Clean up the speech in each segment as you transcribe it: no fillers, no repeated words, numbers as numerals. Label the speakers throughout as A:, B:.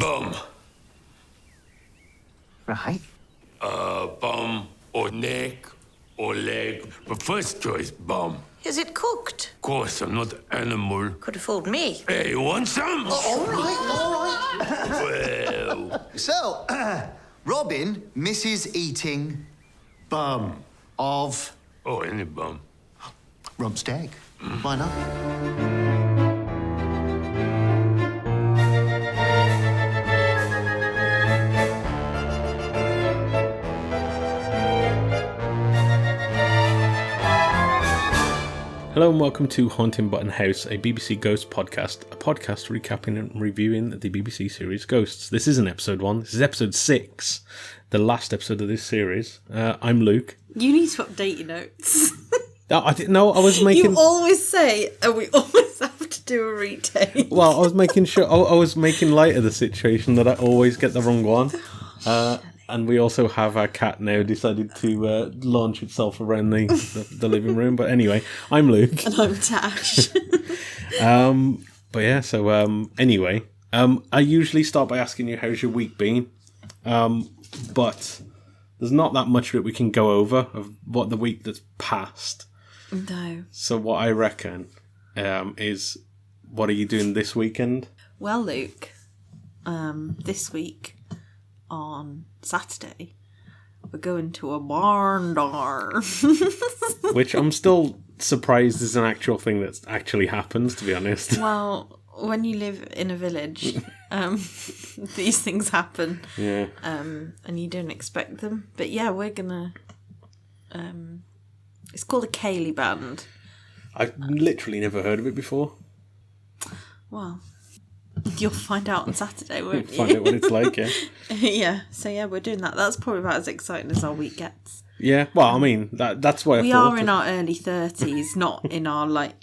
A: Bum.
B: Right.
A: Bum or neck or leg. But first choice, bum.
C: Is it cooked?
A: Of course, I'm not animal.
C: Could have fooled me.
A: Hey, you want some?
B: All right.
A: Well,
B: So, Robin misses eating bum of
A: oh, any bum.
B: rump steak. Why not?
D: Hello and welcome to Haunting Button House, a BBC Ghost podcast, a podcast recapping and reviewing the BBC series Ghosts. This isn't episode 1, this is episode 6, the last episode of this series. I'm Luke.
E: You need to update your notes.
D: I didn't know, I was making...
E: You always say, and we always have to do a retake.
D: Well, I was making sure, I was making light of the situation that I always get the wrong one. And we also have our cat now decided to launch itself around the living room. But anyway, I'm Luke.
E: And I'm Tash.
D: But yeah, so anyway, I usually start by asking you, how's your week been? But there's not that much that we can go over of what the week that's passed.
E: No.
D: So what I reckon is, what are you doing this weekend?
E: Well, Luke, this week on Saturday, we're going to a barn door.
D: Which I'm still surprised is an actual thing that actually happens, to be honest.
E: Well, when you live in a village, these things happen.
D: Yeah.
E: And you don't expect them. But yeah, we're gonna... it's called a Cayley band.
D: I've literally never heard of it before.
E: Well, you'll find out on Saturday, won't you?
D: Find out what it's like, yeah.
E: Yeah, so yeah, we're doing that. That's probably about as exciting as our week gets.
D: Yeah, well, I mean, that's why I
E: we
D: thought...
E: are in our early 30s, not in our late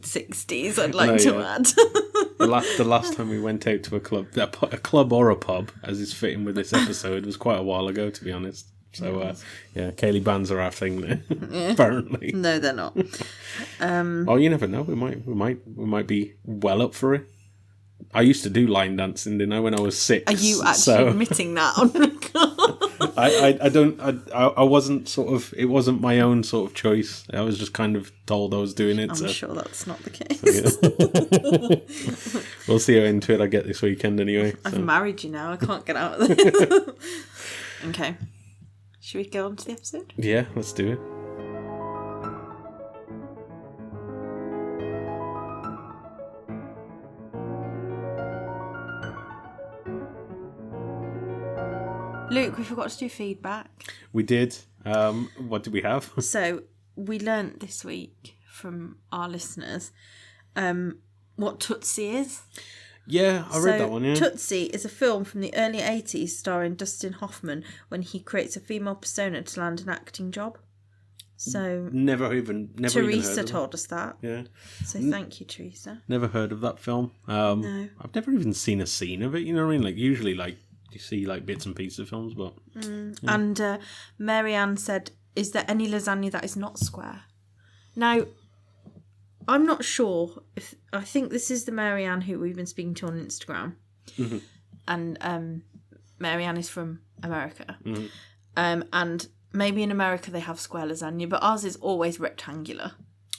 E: 60s, I'd like to add.
D: The last time we went out to a club or a pub, as is fitting with this episode, was quite a while ago, to be honest. So, yeah, Cayley bands are our thing there, apparently.
E: No, they're not.
D: Oh, you never know. We might be well up for it. I used to do line dancing, didn't I, when I was 6?
E: Are you actually admitting that on record?
D: I wasn't sort of, it wasn't my own sort of choice. I was just kind of told I was doing it.
E: I'm sure that's not the case.
D: Yeah. We'll see how into it I get this weekend anyway.
E: I've married you now, I can't get out of this. Okay. Should we go on to the episode?
D: Yeah, let's do it.
E: Luke, we forgot to do feedback.
D: We did. What did we have?
E: So, we learnt this week from our listeners what Tootsie is.
D: Yeah, I read that one, yeah.
E: Tootsie is a film from the early 80s starring Dustin Hoffman when he creates a female persona to land an acting job. So
D: Never even
E: Teresa
D: heard of
E: told us that.
D: Yeah.
E: So thank you, Teresa.
D: Never heard of that film.
E: No.
D: I've never even seen a scene of it, you know what I mean? Like, usually, like, you see, like, bits and pieces of films, but...
E: Yeah. And Mary-Anne said, is there any lasagna that is not square? Now, I'm not sure if... I think this is the Mary-Anne who we've been speaking to on Instagram. Mm-hmm. And Mary-Anne is from America. Mm-hmm. And maybe in America they have square lasagna, but ours is always rectangular.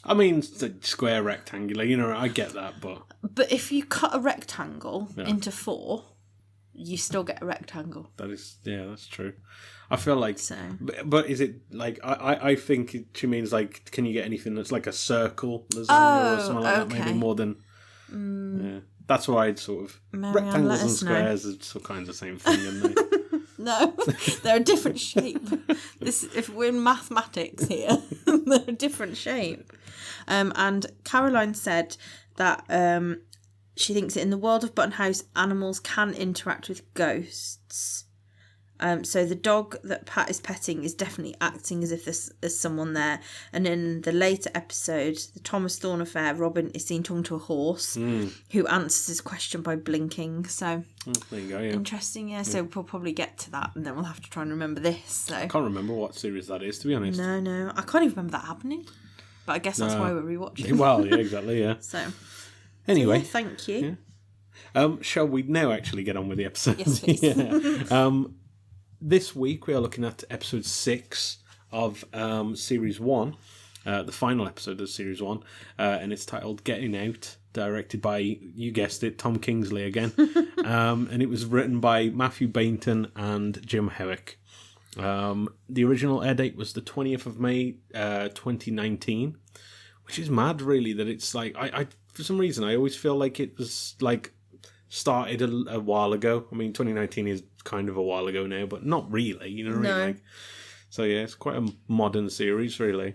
D: I mean, it's a square rectangular, you know, I get that, but...
E: But if you cut a rectangle into 4... you still get a rectangle.
D: That's true. I feel like...
E: So.
D: But is it, like, I think she means, like, can you get anything that's like a circle lasagna or something like that, maybe more than... Yeah. That's why I'd sort of...
E: Mary-Anne,
D: rectangles and squares are sort of kind of the same thing, aren't they?
E: No, they're a different shape. If we're in mathematics here, they're a different shape. And Caroline said that... she thinks that in the world of Button House, animals can interact with ghosts. So the dog that Pat is petting is definitely acting as if there's someone there. And in the later episode, the Thomas Thorne affair, Robin is seen talking to a horse who answers his question by blinking. So
D: there you go, yeah.
E: Interesting, yeah. So we'll probably get to that and then we'll have to try and remember this. So
D: I can't remember what series that is, to be honest.
E: No. I can't even remember that happening. But I guess that's why we're rewatching.
D: Well, yeah, exactly, yeah.
E: So
D: anyway.
E: yeah, thank you.
D: Yeah. Shall we now actually get on with the episode?
E: Yes, please.
D: Yeah. This week we are looking at episode 6 of series 1, the final episode of series 1, and it's titled Getting Out, directed by, you guessed it, Tom Kingsley again, and it was written by Matthew Bainton and Jim Herrick. The original air date was the 20th of May 2019, which is mad, really, that it's like, I for some reason I always feel like it was like started a while ago. I mean, 2019 is kind of a while ago now, but not really, you know what I mean? Like, so yeah, it's quite a modern series, really.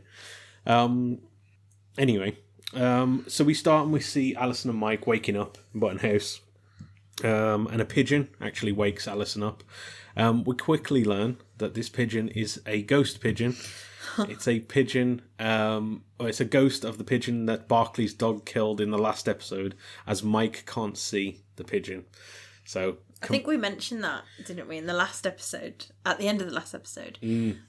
D: Anyway, so we start and we see Alison and Mike waking up in Button House, and a pigeon actually wakes Alison up. We quickly learn that this pigeon is a ghost pigeon. It's a pigeon, or it's a ghost of the pigeon that Barclay's dog killed in the last episode, as Mike can't see the pigeon. So
E: I think we mentioned that, didn't we, in the last episode, at the end of the last episode,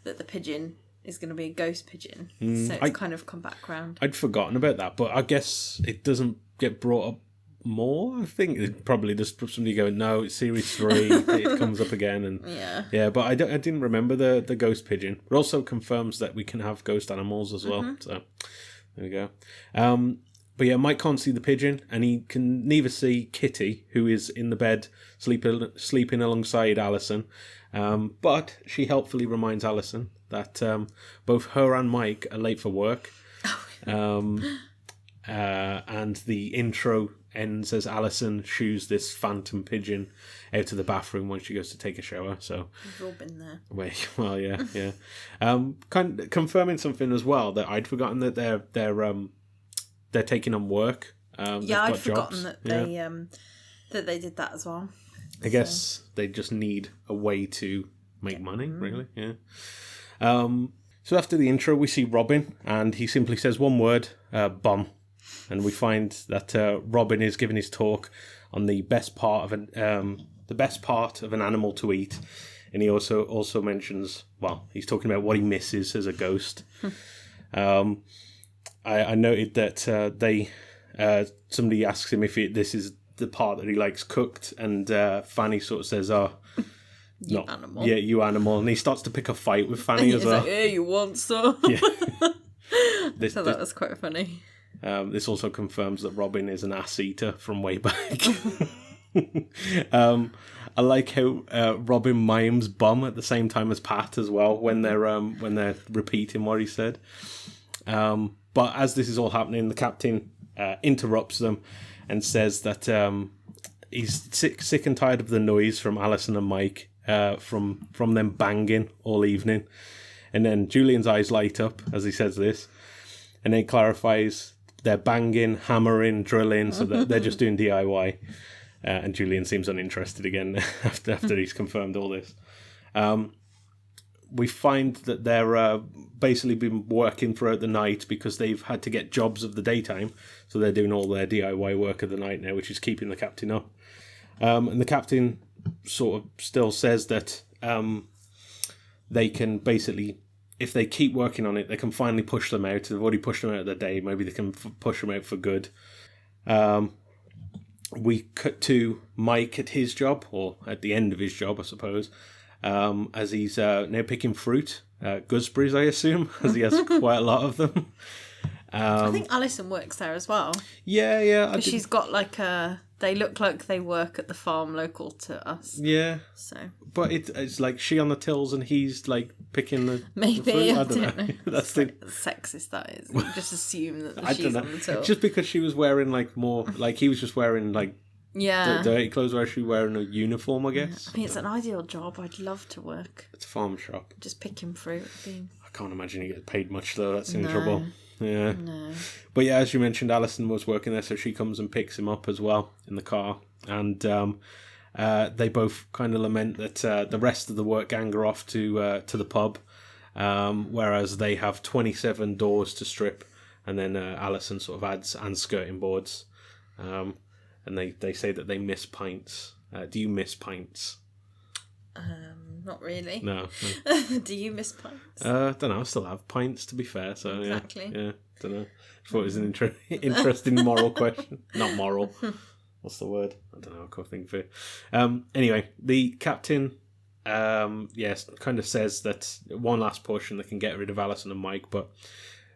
E: that the pigeon is going to be a ghost pigeon. So it's kind of come back round.
D: I'd forgotten about that, but I guess it doesn't get brought up more. I think it probably just somebody going, no, it's series 3, it comes up again, and yeah. But I didn't remember the ghost pigeon. It also confirms that we can have ghost animals as well. So there we go. But yeah, Mike can't see the pigeon, and he can neither see Kitty, who is in the bed sleeping alongside Alison. But she helpfully reminds Alison that both her and Mike are late for work. And the intro ends as Alison shoos this phantom pigeon out of the bathroom when she goes to take a shower. So
E: we've all been there.
D: Well, yeah. Kind of confirming something as well, that I'd forgotten that they're taking on work.
E: I'd forgotten that they did that as well.
D: I guess they just need a way to make money, really. Yeah. So after the intro, we see Robin, and he simply says one word: bum. And we find that Robin is giving his talk on the best part of an animal to eat, and he also mentions, well, he's talking about what he misses as a ghost. I noted that somebody asks him if this is the part that he likes cooked, and Fanny sort of says, "Oh,
E: you animal."
D: Yeah, you animal," and he starts to pick a fight with Fanny as well.
E: Like, "Hey, you want some?"
D: Yeah.
E: So that was quite funny.
D: This also confirms that Robin is an ass eater from way back. I like how Robin mimes bum at the same time as Pat as well when they're repeating what he said. But as this is all happening, the captain interrupts them and says that he's sick and tired of the noise from Alison and Mike, from them banging all evening. And then Julian's eyes light up as he says this, and then he clarifies they're banging, hammering, drilling, so that they're just doing DIY. And Julian seems uninterested again after he's confirmed all this. We find that they're basically been working throughout the night because they've had to get jobs of the daytime, so they're doing all their DIY work of the night now, which is keeping the captain up. And the captain sort of still says that they can basically, if they keep working on it, they can finally push them out. They've already pushed them out of the day. Maybe they can push them out for good. We cut to Mike at his job, or at the end of his job, I suppose, as he's now picking fruit, gooseberries, I assume, as he has quite a lot of them.
E: I think Alison works there as well.
D: Yeah.
E: Because she's got like they look like they work at the farm local to us.
D: Yeah.
E: So.
D: But it's like she on the tills and he's like picking the
E: maybe
D: the fruit.
E: I don't know.
D: That's
E: sexist. That is. You just assume that she's on the till.
D: Just because she was wearing like more, like he was just wearing like dirty clothes, where she wearing a uniform, I guess.
E: I mean, it's an ideal job. I'd love to work.
D: It's a farm shop.
E: Just picking fruit.
D: I can't imagine you get paid much though. That's in trouble. Yeah.
E: No.
D: But yeah, as you mentioned, Alison was working there, so she comes and picks him up as well in the car. And they both kind of lament that the rest of the work gang are off to the pub, whereas they have 27 doors to strip. And then Alison sort of adds and skirting boards. And they say that they miss pints. Do you miss pints?
E: Not really.
D: No.
E: Do you miss pints?
D: I don't know. I still have pints, to be fair. So
E: exactly.
D: Yeah. Don't know. I thought it was an interesting moral question. Not moral. what's the word? I don't know. I can't think of it. Anyway, the captain, yes, kind of says that one last push and they can get rid of Alison and Mike, but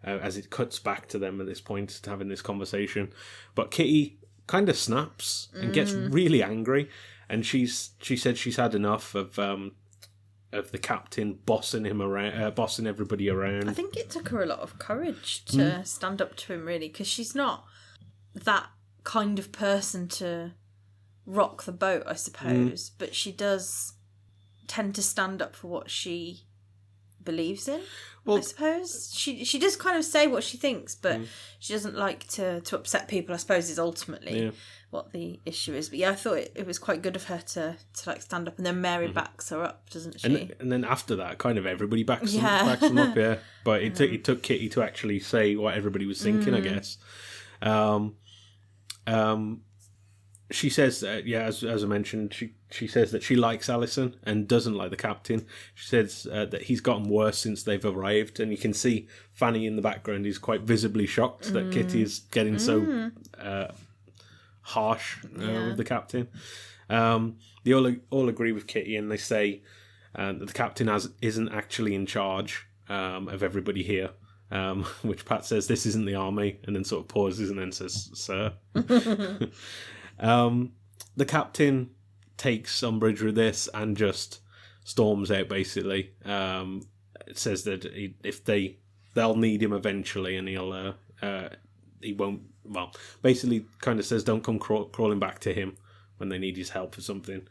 D: as it cuts back to them at this point to having this conversation, but Kitty kind of snaps and gets really angry, and she said she's had enough of the captain bossing him around, bossing everybody around.
E: I think it took her a lot of courage to stand up to him, really, because she's not that kind of person to rock the boat, I suppose, but she does tend to stand up for what she believes in. Well, I suppose she does kind of say what she thinks, but she doesn't like to upset people, I suppose, is ultimately what the issue is. But yeah, I thought it was quite good of her to like stand up, and then Mary backs her up, doesn't she?
D: And then after that, kind of everybody backs them up, yeah. But it took Kitty to actually say what everybody was thinking, I guess. She says, as I mentioned, she says that she likes Alison and doesn't like the captain. She says that he's gotten worse since they've arrived, and you can see Fanny in the background is quite visibly shocked that Kitty is getting so harsh with the captain. They all agree with Kitty, and they say that the captain isn't actually in charge of everybody here. Which Pat says, this isn't the army, and then sort of pauses and then says, sir. The captain takes umbrage with this and just storms out, basically. It says that they'll need him eventually, and he won't, well, basically kind of says don't come crawling back to him when they need his help for something.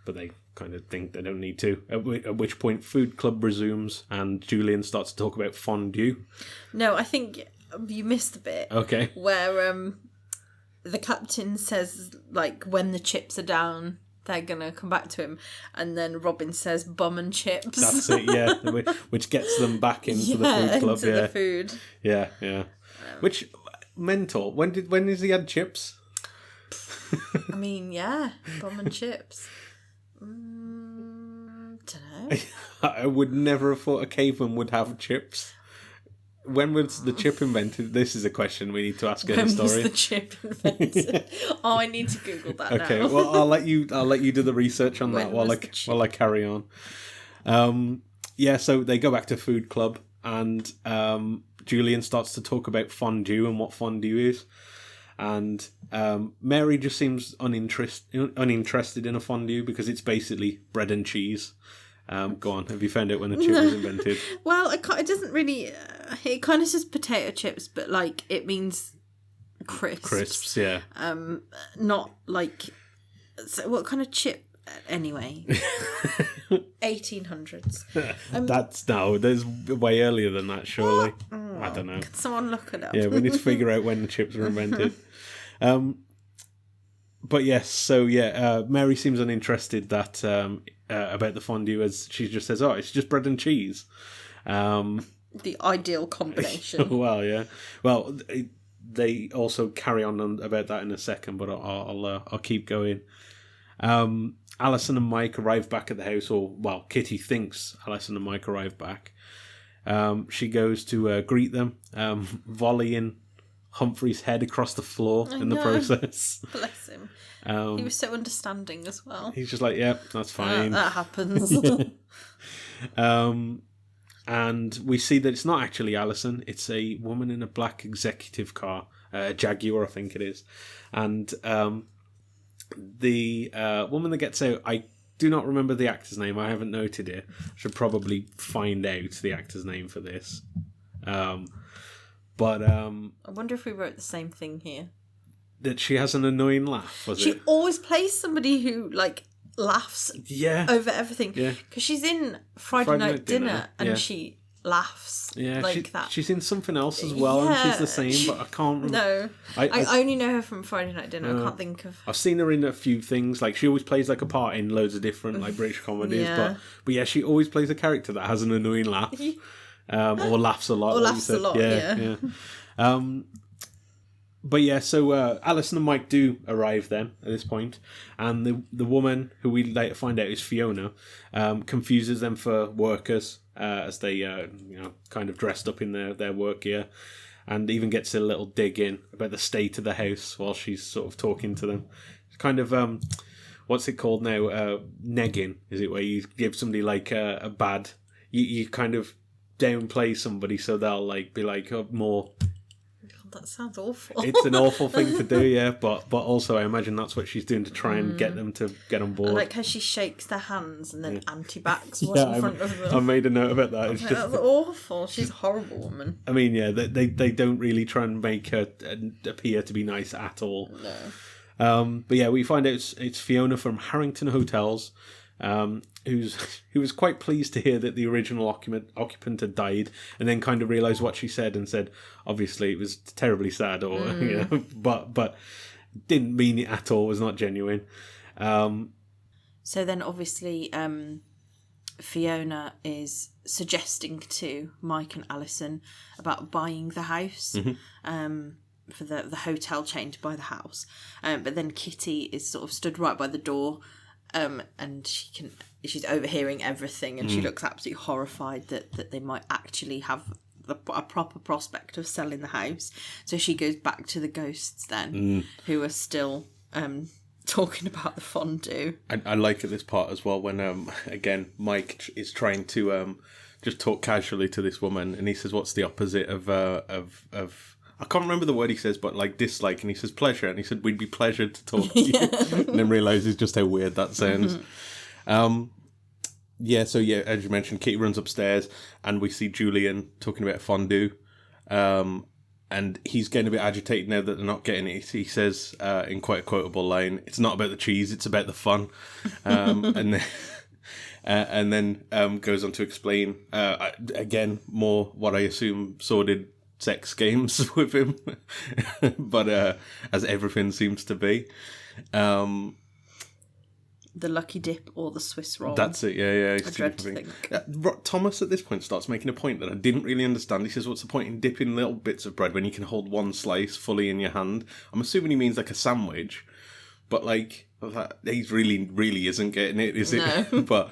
D: But they kind of think they don't need to. At which point, food club resumes, and Julian starts to talk about fondue.
E: No, I think you missed a bit.
D: Okay.
E: Where the captain says, like, when the chips are down, they're gonna come back to him, and then Robin says bum and chips.
D: That's it, yeah. Which gets them back into the food club.
E: Into the food.
D: Yeah. Which mental. When is he had chips?
E: I mean, yeah, bum and chips. Don't know.
D: I would never have thought a caveman would have chips. When was the chip invented? This is a question we need to ask a historian.
E: When was the chip invented? Oh, I need to Google that now.
D: Okay, well, I'll let you do the research on that while I carry on. So they go back to food club, and Julian starts to talk about fondue and what fondue is. And Mary just seems uninterested in a fondue because it's basically bread and cheese. Go on, have you found out when the chip was invented?
E: Well, it doesn't really... it kind of says potato chips, but, like, it means crisps.
D: Crisps, yeah.
E: Not, like... So what kind of chip, anyway? 1800s.
D: There's way earlier than that, surely. Oh, I don't know.
E: Can someone look it up?
D: Yeah, we need to figure out when the chips were invented. But yes, Mary seems uninterested about the fondue, as she just says, it's just bread and cheese.
E: The ideal combination.
D: Well, yeah. Well, they also carry on about that in a second, but I'll keep going. Alison and Mike arrive back at the house, Kitty thinks Alison and Mike arrive back. She goes to greet them, volleying Humphrey's head across the floor in the process.
E: Bless him. He was so understanding as well.
D: He's just like, yep, that's fine.
E: That happens.
D: And we see that it's not actually Alison. It's a woman in a black executive car, a Jaguar, I think it is. And the woman that gets out, I do not remember the actor's name. I haven't noted it. Should probably find out the actor's name for this. I
E: wonder if we wrote the same thing here.
D: That she has an annoying laugh,
E: She always plays somebody who, like, laughs over everything. Yeah. Because she's in Friday Night Dinner and she laughs like that.
D: She's in something else as well, and she's the same, but I can't remember.
E: No. I only know her from Friday Night Dinner. I can't think of...
D: I've seen her in a few things. Like, she always plays, like, a part in loads of different, like, British comedies. But yeah, she always plays a character that has an annoying laugh. Or laughs a lot.
E: Or laughs a lot, yeah.
D: But yeah, so Alison and Mike do arrive then at this point, and the woman, who we later find out is Fiona, confuses them for workers as they kind of dressed up in their work gear, and even gets a little dig in about the state of the house while she's sort of talking to them. It's kind of what's it called now? Negging, is it? Where you give somebody like a bad, you kind of downplay somebody so they'll like be like more.
E: That sounds awful.
D: It's an awful thing to do, yeah. But also, I imagine that's what she's doing to try and get them to get on board.
E: I like how she shakes their hands and then anti-backs what's in front of them.
D: I made a note about that. It's just
E: that's awful. She's a horrible woman.
D: I mean, yeah, they don't really try and make her appear to be nice at all.
E: No.
D: But yeah, we find out it's Fiona from Harrington Hotels, who was quite pleased to hear that the original occupant had died, and then kind of realised what she said and said, obviously it was terribly sad, or you know, but didn't mean it at all. Was not genuine.
E: So then, obviously, Fiona is suggesting to Mike and Alison about buying the house. For the hotel chain to buy the house, but then Kitty is sort of stood right by the door, and she's overhearing everything, and she looks absolutely horrified that they might actually have a proper prospect of selling the house. So she goes back to the ghosts then, who are still talking about the fondue. I
D: like at this part as well when again Mike is trying to just talk casually to this woman, and he says, "What's the opposite of I can't remember the word he says, but like dislike," and he says pleasure, and he said, "We'd be pleasured to talk to you," and then realises just how weird that sounds. So as you mentioned, Kitty runs upstairs, and we see Julian talking about fondue, and he's getting a bit agitated now that they're not getting it. He says in quite a quotable line, "It's not about the cheese, it's about the fun," and then goes on to explain again more what I assume sordid sex games with him, but as everything seems to be, the
E: lucky dip or the Swiss roll.
D: That's it. Yeah.
E: I dread to think.
D: Thomas at this point starts making a point that I didn't really understand. He says, "What's the point in dipping little bits of bread when you can hold one slice fully in your hand?" I'm assuming he means like a sandwich, but like he really isn't getting it, is it?
E: No.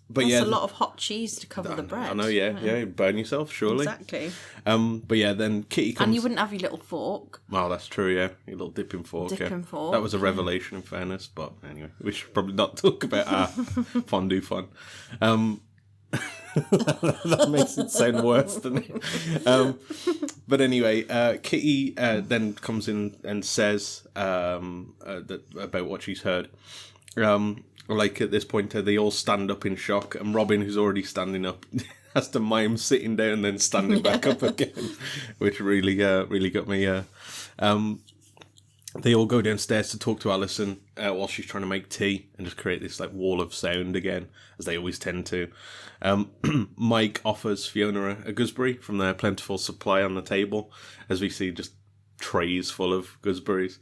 D: But
E: That's
D: yeah,
E: a lot of hot cheese to cover the bread.
D: I know, yeah, burn yourself, surely.
E: Exactly.
D: But yeah, then Kitty comes...
E: And you wouldn't have your little fork.
D: Oh, that's true, yeah. Your little dipping fork,
E: Fork.
D: That was a revelation, in fairness, but anyway, we should probably not talk about our fondue fun. That makes it sound worse, doesn't it? But anyway, Kitty then comes in and says about what she's heard. Like at this point, they all stand up in shock, and Robin, who's already standing up, has to mime sitting down and then standing back up again, which really got me. They all go downstairs to talk to Alison while she's trying to make tea and just create this like wall of sound again, as they always tend to. Mike offers Fiona a gooseberry from their plentiful supply on the table, as we see just trays full of gooseberries.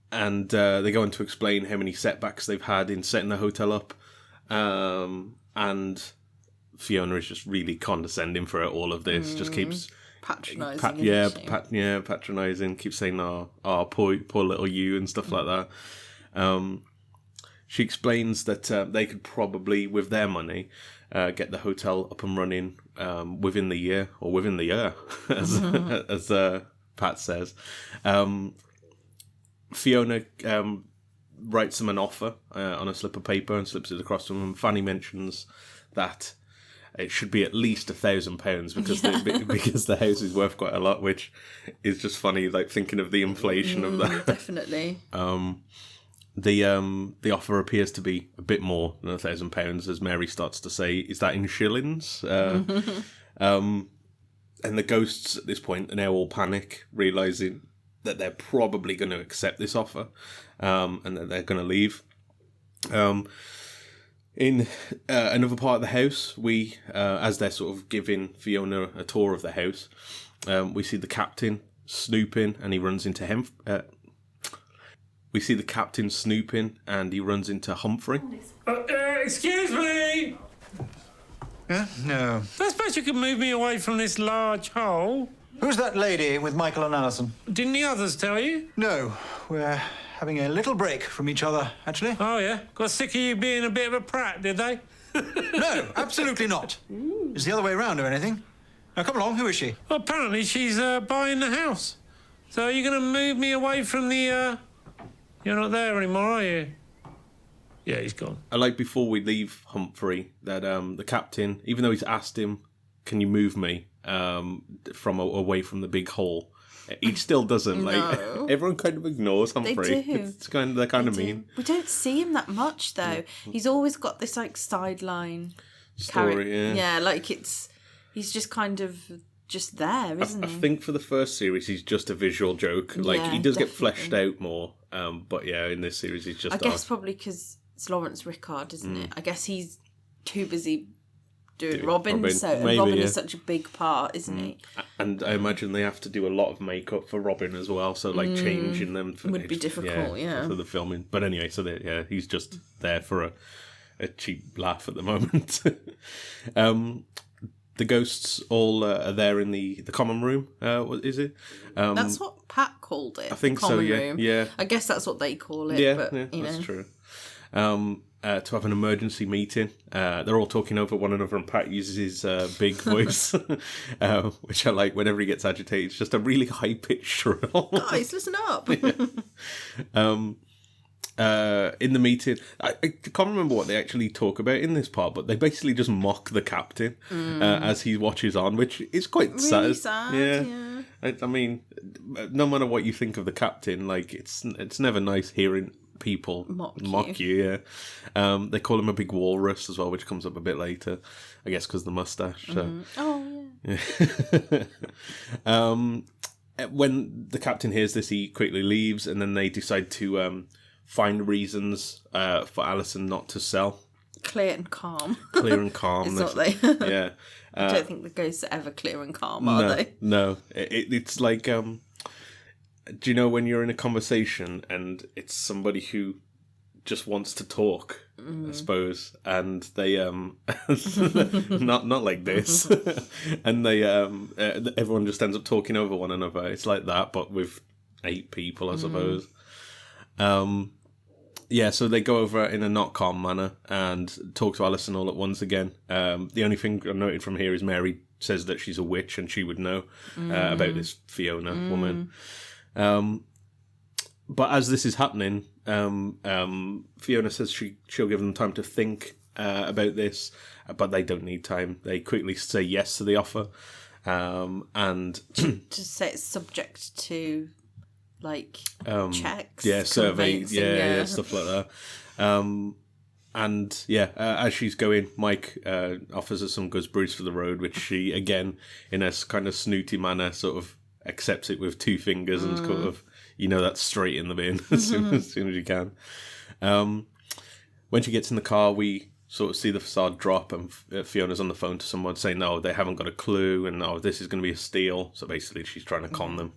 D: And they go on to explain how many setbacks they've had in setting the hotel up. And Fiona is just really condescending for all of this. Just keeps... patronising. Patronising. Keeps saying, oh, poor little you, and stuff like that. She explains that they could probably, with their money, get the hotel up and running within the year, as Pat says. Fiona writes them an offer on a slip of paper and slips it across to them. And Fanny mentions that it should be at least £1,000 because the house is worth quite a lot, which is just funny, like thinking of the inflation of that.
E: Definitely.
D: The offer appears to be a bit more than £1,000, as Mary starts to say, "Is that in shillings?" And the ghosts at this point are now all panic, realising that they're probably going to accept this offer, and that they're going to leave. In another part of the house, we, as they're sort of giving Fiona a tour of the house, we see the captain snooping, and he runs into him. We see the captain snooping, and he runs into Humphrey.
F: Excuse me!
B: No.
F: I suppose you could move me away from this large hole.
G: Who's that lady with Michael and Alison?
F: Didn't the others tell you?
G: No, we're having a little break from each other, actually.
F: Oh, yeah? Got sick of you being a bit of a prat, did they?
G: No, absolutely not. It's the other way round, or anything. Now, come along. Who is she?
F: Well, apparently she's buying the house. So are you going to move me away from the... You're not there anymore, are you? Yeah, he's gone.
D: I like before we leave Humphrey that the captain, even though he's asked him, "Can you move me from away from the big hole?" He still doesn't. Like
E: No.
D: everyone kind of ignores Humphrey.
E: do.
D: It's they're kind of mean.
E: We don't see him that much though. He's always got this like sideline
D: Story, yeah.
E: like he's just kind of just there, isn't
D: I
E: he?
D: think for the first series, he's just a visual joke. Like
E: Yeah,
D: he does get
E: definitely.
D: fleshed out more. But yeah, in this series, he's just.
E: I guess probably because it's Lawrence Rickard, isn't it? I guess he's too busy doing Robin,
D: Robin.
E: so
D: Maybe,
E: Robin
D: yeah.
E: is such a big part, isn't he?
D: And I imagine they have to do a lot of makeup for Robin as well. So like changing them
E: Would be difficult, yeah.
D: for the filming. But anyway, so he's just there for a cheap laugh at the moment. The ghosts all are there in the common room. What is it?
E: That's what Pat called it.
D: I think
E: the
D: so.
E: common
D: Yeah,
E: room.
D: yeah.
E: I guess that's what they call it.
D: Yeah,
E: but,
D: yeah,
E: you
D: that's
E: know.
D: true. To have an emergency meeting. They're all talking over one another, and Pat uses his big voice, which I like whenever he gets agitated. It's just a really high pitched shrill.
E: Guys, listen up.
D: In the meeting, I can't remember what they actually talk about in this part, but they basically just mock the captain as he watches on, which is quite
E: Really
D: sad.
E: sad,
D: Yeah. I mean, no matter what you think of the captain, like it's never nice hearing people
E: Mock
D: you. Yeah. They call him a big walrus as well, which comes up a bit later, I guess, because the mustache. So.
E: Oh, yeah.
D: When the captain hears this, he quickly leaves, and then they decide to find reasons for Alison not to sell.
E: Clear and calm.
D: Clear and calm.
E: It's not they.
D: Yeah.
E: I don't think the ghosts are ever clear and calm, are they?
D: No. It's like, do you know when you're in a conversation and it's somebody who just wants to talk, I suppose, and they not like this, and they everyone just ends up talking over one another. It's like that, but with 8 people, I suppose. Yeah, so they go over in a not calm manner and talk to Alison all at once again. The only thing I noted from here is Mary says that she's a witch and she would know about this Fiona woman. But as this is happening, Fiona says she'll give them time to think about this, but they don't need time. They quickly say yes to the offer, and
E: Just say it's subject to, like, checks.
D: yeah, survey,
E: conveyancing,
D: yeah, stuff like that. And yeah, as she's going, Mike offers her some gooseberries for the road, which she, again, in a kind of snooty manner, sort of accepts it with 2 fingers and sort of, that's straight in the bin as soon as you can. When she gets in the car, we sort of see the facade drop, and Fiona's on the phone to someone saying, no, they haven't got a clue, and this is going to be a steal. So basically, she's trying to con them.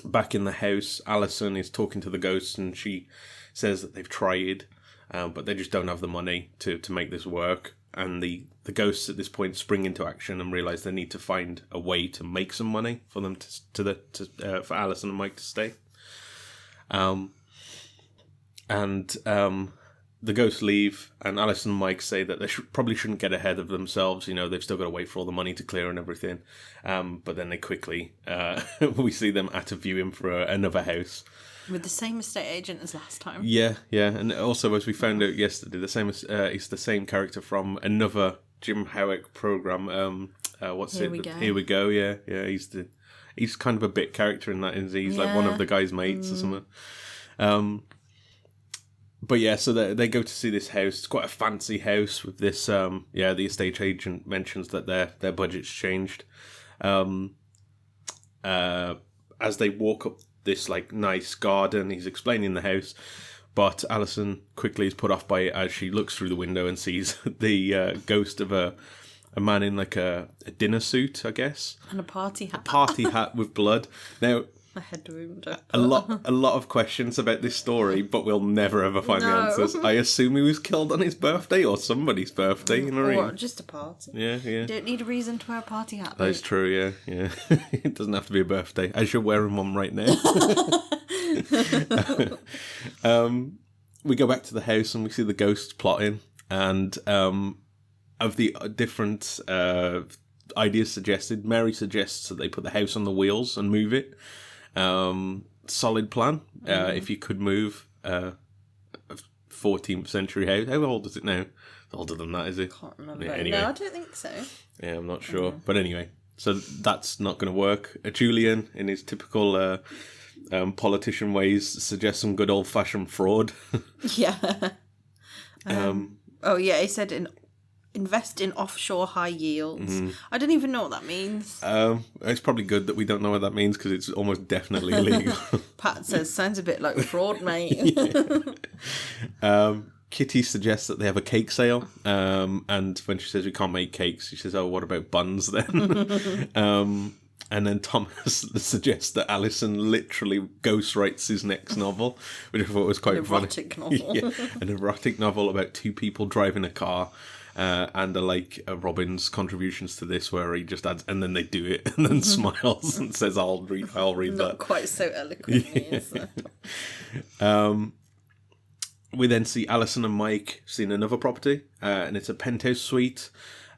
D: Back in the house, Alison is talking to the ghosts, and she says that they've tried, but they just don't have the money to make this work. And the ghosts at this point spring into action and realise they need to find a way to make some money for them for Alison and Mike to stay. The ghosts leave, and Alison and Mike say that they probably shouldn't get ahead of themselves. They've still got to wait for all the money to clear and everything. But then they quickly, we see them at a viewing for another house.
E: With the same estate agent as last time.
D: Yeah. And also, as we found out yesterday, it's the same character from another Jim Howick program.
E: Here We Go.
D: Here We Go. Yeah. He's kind of a bit character in that, isn't he? He's like one of the guy's mates or something. But yeah, so they go to see this house. It's quite a fancy house with this. The estate agent mentions that their budget's changed. As they walk up this like nice garden, he's explaining the house, but Alison quickly is put off by it as she looks through the window and sees the ghost of a man in like a dinner suit, I guess,
E: And a party hat.
D: party hat with blood. Now,
E: A head wound.
D: a lot of questions about this story, but we'll never ever find the
E: No.
D: answers. I assume he was killed on his birthday or somebody's birthday. You know what I
E: Or
D: mean?
E: just a party.
D: Yeah.
E: You don't need a reason to wear a party hat.
D: That's true, yeah. It doesn't have to be a birthday, as you're wearing one right now. We go back to the house and we see the ghosts plotting, and of the different ideas suggested. Mary suggests that they put the house on the wheels and move it. Solid plan. If you could move a 14th century house. How old is it now? It's older than that, is it?
E: Can't remember.
D: Yeah, anyway.
E: No, I don't think so.
D: Yeah, I'm not sure. But anyway, so that's not going to work. Julian, in his typical politician ways, suggests some good old-fashioned fraud.
E: Yeah. He said invest in offshore high yields. I don't even know what that means.
D: It's probably good that we don't know what that means because it's almost definitely illegal.
E: Pat says, sounds a bit like fraud, mate.
D: Kitty suggests that they have a cake sale, and when she says we can't make cakes, she says, "Oh, what about buns then?" And then Thomas suggests that Alison literally ghostwrites his next novel, which I thought was quite funny.
E: Erotic novel.
D: Yeah, an erotic novel about two people driving a car. And Robin's contributions to this, where he just adds, and then they do it, and then smiles and says, "I'll read
E: Not
D: that."
E: quite so eloquently.
D: Yeah.
E: Is it?
D: We then see Alison and Mike seeing another property, and it's a penthouse suite.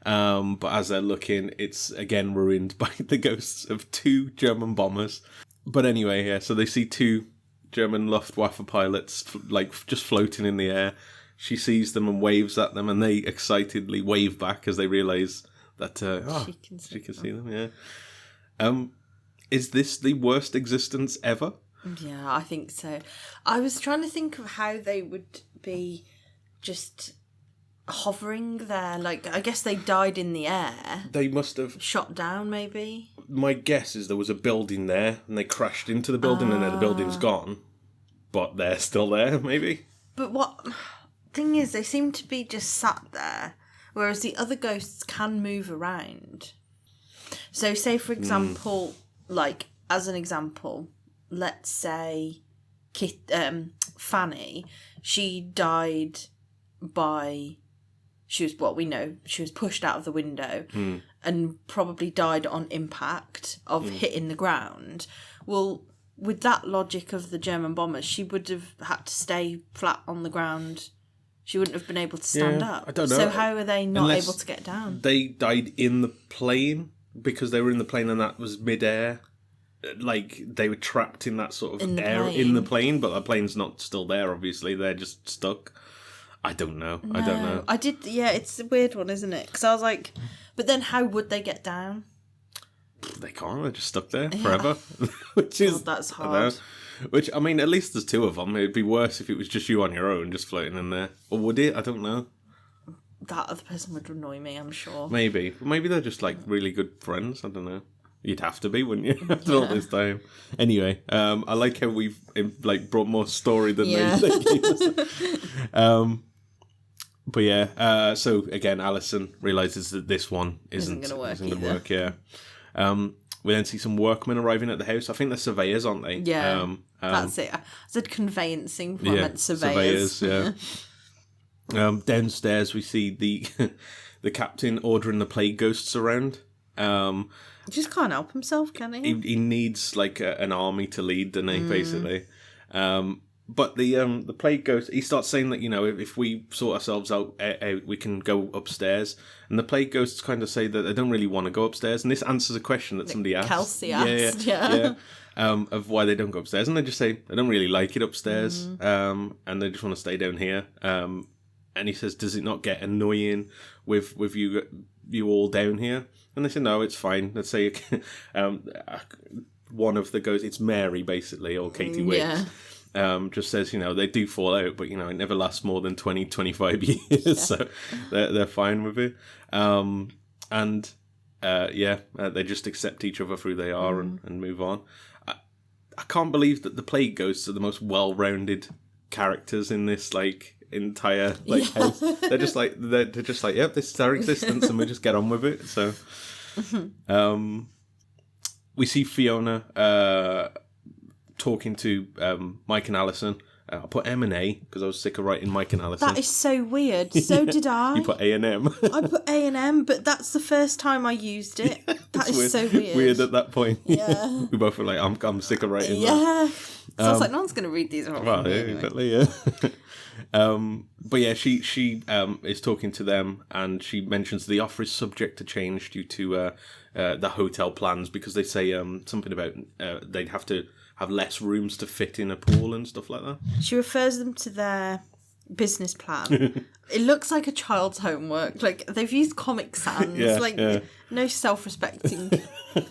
D: But as they're looking, it's again ruined by the ghosts of two German bombers. But anyway, yeah, so they see two German Luftwaffe pilots just floating in the air. She sees them and waves at them, and they excitedly wave back as they realise that she can see them. Yeah. Is this the worst existence ever?
E: Yeah, I think so. I was trying to think of how they would be just hovering there. Like, I guess they died in the air.
D: They must have
E: shot down, maybe.
D: My guess is there was a building there, and they crashed into the building, and then the building's gone. But they're still there, maybe.
E: But what thing is, they seem to be just sat there, whereas the other ghosts can move around. So, say for example, as an example, let's say Fanny, she died by, she was pushed out of the window and probably died on impact of hitting the ground. Well, with that logic of the German bombers, she would have had to stay flat on the ground. She wouldn't have been able to stand up.
D: I don't know.
E: So how are they not
D: Unless
E: able to get down?
D: They died in the plane because they were in the plane and that was mid-air. Like, they were trapped in that sort of air in the plane, but the plane's not still there, obviously. They're just stuck. I don't know. I don't know.
E: It's a weird one, isn't it? Because I was like, but then how would they get down?
D: They can't. They're just stuck there forever. Which is...
E: that's hard.
D: Which, I mean, at least there's two of them. It'd be worse if it was just you on your own, just floating in there. Or would it? I don't know.
E: That other person would annoy me, I'm sure.
D: Maybe. Maybe they're just, really good friends. I don't know. You'd have to be, wouldn't you? After all this time. Anyway, I like how we've, brought more story than they gave us. But yeah, so again, Alison realises that this one isn't going to work. Yeah. We then see some workmen arriving at the house. I think they're surveyors, aren't they?
E: Yeah, that's it. I said conveyancing, but I meant surveyors.
D: Yeah. Downstairs, we see the captain ordering the plague ghosts around.
E: He just can't help himself, can he?
D: He needs an army to lead, doesn't he? Basically. But the plague ghost, he starts saying that, if we sort ourselves out, we can go upstairs. And the plague ghosts kind of say that they don't really want to go upstairs. And this answers a question that somebody asked.
E: Kelsey asked, yeah.
D: Of why they don't go upstairs. And they just say they don't really like it upstairs. And they just want to stay down here. And he says, does it not get annoying with you all down here? And they say, no, it's fine. Let's say one of the ghosts, it's Mary, basically, or Katie Wicks. Yeah. Just says, they do fall out, but, it never lasts more than 20, 25 years, so they're fine with it. They just accept each other for who they are and move on. I can't believe that the plague ghosts are the most well-rounded characters in this, entire, house. They're just like, yep, this is our existence, and we just get on with it, so... We see Fiona... talking to Mike and Alison. I put M and A because I was sick of writing Mike and Alison.
E: That is so weird. So did I.
D: You put A and M.
E: I put A and M, but that's the first time I used it. That is weird. So weird.
D: Weird at that point.
E: Yeah.
D: We both were like, I'm sick of writing that.
E: Yeah. So I was like, no one's going to read these.
D: Well, anyway. Exactly, yeah. But yeah, she is talking to them, and she mentions the offer is subject to change due to the hotel plans, because they say something about they'd have to have less rooms to fit in a pool and stuff like that.
E: She refers them to their business plan. It looks like a child's homework. Like, they've used Comic Sans. No self-respecting
D: I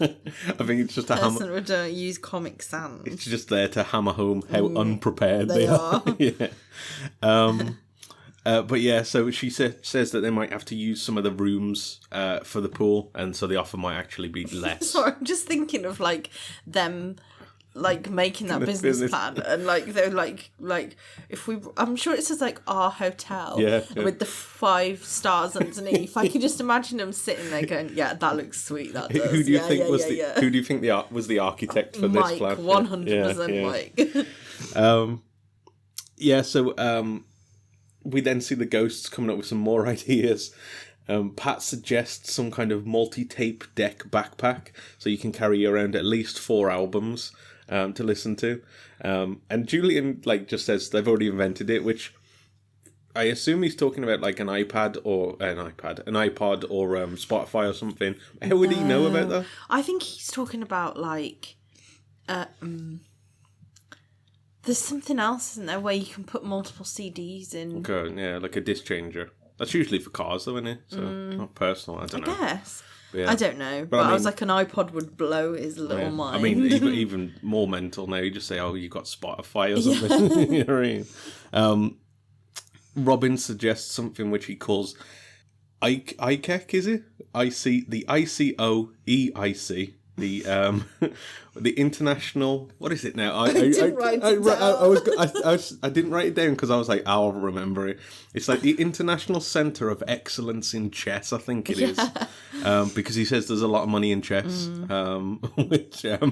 D: think it's just a
E: person would use Comic Sans.
D: It's just there to hammer home how unprepared they are. But yeah, so she says that they might have to use some of the rooms for the pool, and so the offer might actually be less.
E: Sorry, I'm just thinking of like them like making that business plan, and like they're like if we, I'm sure it says like our hotel with the 5 stars underneath. I can just imagine them sitting there going, yeah, that looks sweet. That does.
D: Who do you think was who do you think was the architect for
E: Mike,
D: this plan?
E: 100% Mike.
D: So we then see the ghosts coming up with some more ideas. Pat suggests some kind of multi-tape deck backpack, so you can carry around at least 4 albums to listen to. And Julian just says they've already invented it, which I assume he's talking about like an iPod or Spotify or something. How would he know about that?
E: I think he's talking about like there's something else, isn't there, where you can put multiple CDs in.
D: Okay, yeah, like a disc changer. That's usually for cars, though, isn't it? So not personal. I don't know.
E: I guess.
D: Yeah.
E: I don't know, but I was like, an iPod would blow his little mind.
D: I mean, even more mental now. You just say, "Oh, you got Spotify or something." You know what I mean? Robin suggests something which he calls ICEC. Is it? ICOEIC. The international. What is it now? I didn't write it down because I was like, I'll remember it. It's like the International Centre of Excellence in Chess. I think it is, because he says there's a lot of money in chess. Which I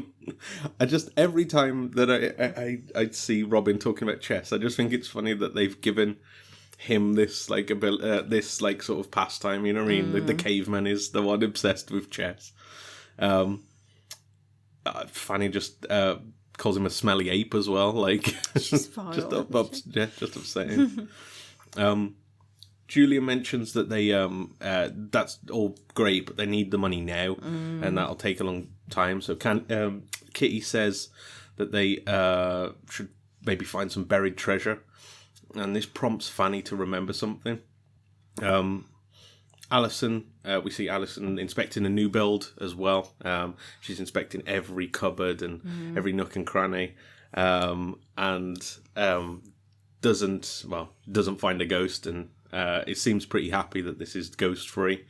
D: just, every time that I'd see Robin talking about chess, I just think it's funny that they've given him this sort of pastime. You know what I mean? The caveman is the one obsessed with chess. Fanny just calls him a smelly ape as well. Like, just upsetting. Julia mentions that they that's all great, but they need the money now, and that'll take a long time. So Kitty says that they should maybe find some buried treasure, and this prompts Fanny to remember something. Alison, we see Alison inspecting a new build as well. She's inspecting every cupboard and every nook and cranny, and doesn't find a ghost, and it seems pretty happy that this is ghost free.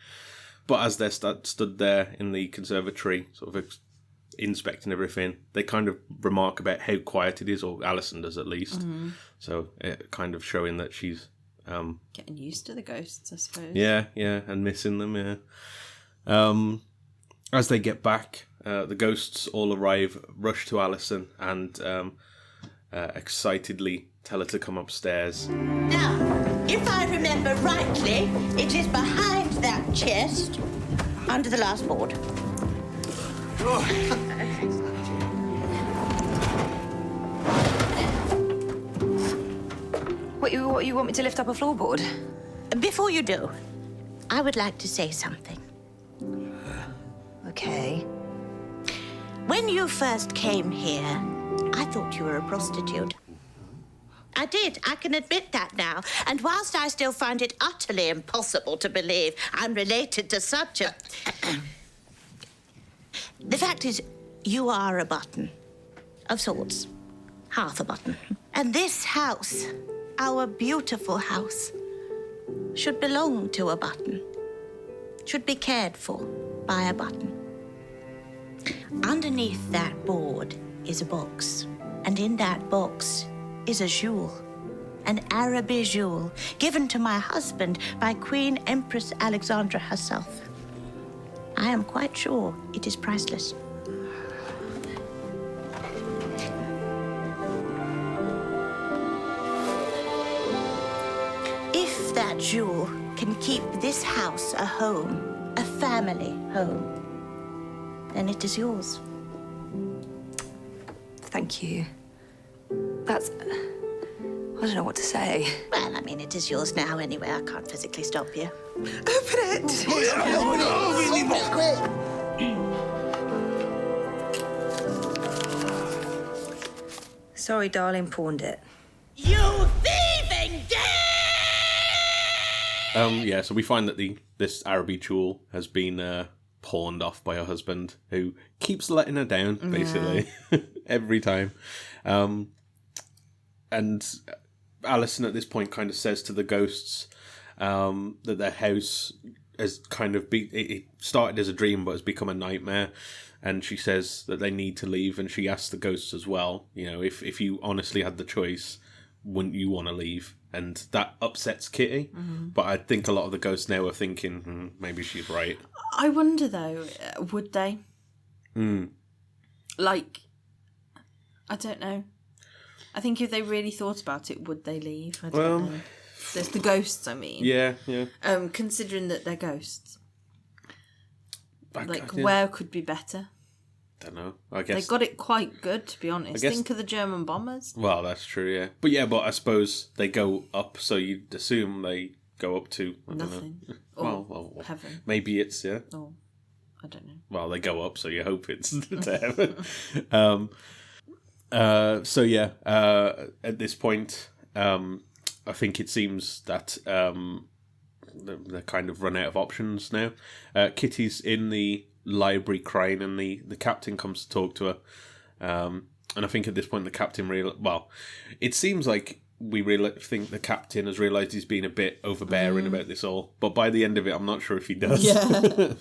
D: But as they're stood there in the conservatory, sort of inspecting everything, they kind of remark about how quiet it is, or Alison does at least. So it kind of showing that she's
E: getting used to the ghosts, I suppose.
D: Yeah, and missing them, As they get back, the ghosts all arrive, rush to Alison, and excitedly tell her to come upstairs.
C: Now, if I remember rightly, it is behind that chest, under the last board.
H: What, you want me to lift up a floorboard?
C: Before you do, I would like to say something.
H: Okay.
C: When you first came here, I thought you were a prostitute. I did. I can admit that now. And whilst I still find it utterly impossible to believe I'm related to such a... The fact is, you are a button. Of sorts. Half a button. And this house, our beautiful house, should belong to a button. Should be cared for by a button. Underneath that board is a box. And in that box is a jewel. An Araby jewel given to my husband by Queen Empress Alexandra herself. I am quite sure it is priceless. If that jewel can keep this house a home, a family home, then it is yours.
H: Thank you. That's... I don't know what to say.
C: Well, I mean, it is yours now anyway. I can't physically stop you.
H: Open it! Sorry, darling, pawned it.
C: You thieving
D: Yeah, so we find that this Araby jewel has been pawned off by her husband, who keeps letting her down, basically, every time. And Alison at this point kind of says to the ghosts that their house has kind of it started as a dream but has become a nightmare. And she says that they need to leave, and she asks the ghosts as well, you know, if you honestly had the choice, wouldn't you want to leave? And that upsets Kitty. But I think a lot of the ghosts now are thinking, maybe she's right.
E: I wonder, though, would they? Like, I don't know. I think if they really thought about it, would they leave? I don't know. There's the ghosts, I mean.
D: Yeah.
E: Considering that they're ghosts.
D: Yeah.
E: Where could be better?
D: Don't know. I guess
E: They got it quite good, to be honest. Think of the German bombers.
D: Well, that's true, yeah. But I suppose they go up, so you'd assume they go up to
E: Nothing.
D: Know. Well,
E: heaven.
D: Maybe it's
E: I don't know.
D: Well, they go up, so you hope it's to heaven. At this point, I think it seems that they're kind of run out of options now. Kitty's in the library crying, and the captain comes to talk to her. And I think at this point the captain it seems like we really think the captain has realised he's been a bit overbearing about this all. But by the end of it, I'm not sure if he does.
E: Yeah.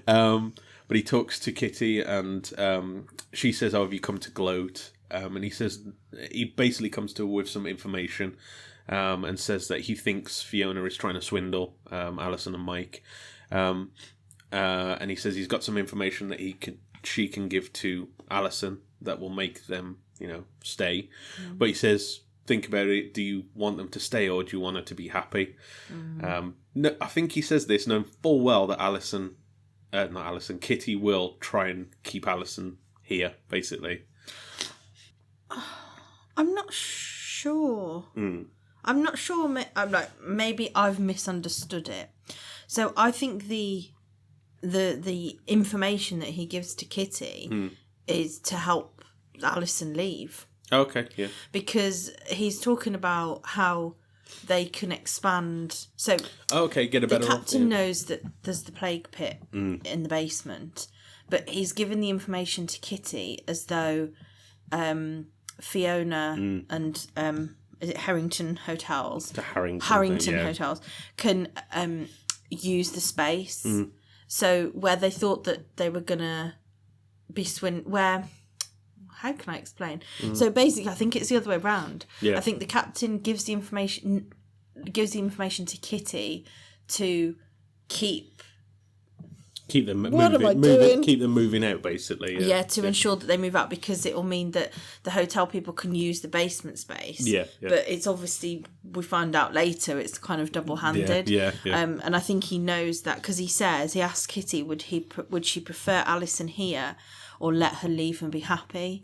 D: But he talks to Kitty, and she says, "Oh, have you come to gloat?" And he basically comes to her with some information, and says that he thinks Fiona is trying to swindle Alison and Mike. And he says he's got some information that she can give to Alison that will make them, stay. But he says, think about it. Do you want them to stay, or do you want her to be happy? No, I think he says this knowing full well that Kitty will try and keep Alison here, basically.
E: I'm not sure. I'm not sure. Maybe I've misunderstood it. So I think the information that he gives to Kitty is to help Alison leave.
D: Okay, yeah.
E: Because he's talking about how they can expand. So
D: get a better.
E: The captain knows that there's the plague pit in the basement, but he's given the information to Kitty as though Fiona and is it Harrington Hotels?
D: The Harrington
E: Hotels can use the space. So where they thought that they were gonna be how can I explain? So basically, I think it's the other way around.
D: Yeah.
E: I think the captain gives the information to Kitty to keep
D: them
E: moving.
D: Keep them moving out, basically.
E: To ensure that they move out, because it will mean that the hotel people can use the basement space.
D: Yeah.
E: But it's obviously, we find out later, it's kind of double-handed.
D: Yeah.
E: And I think he knows that, because he asks Kitty, would she prefer Alison here or let her leave and be happy?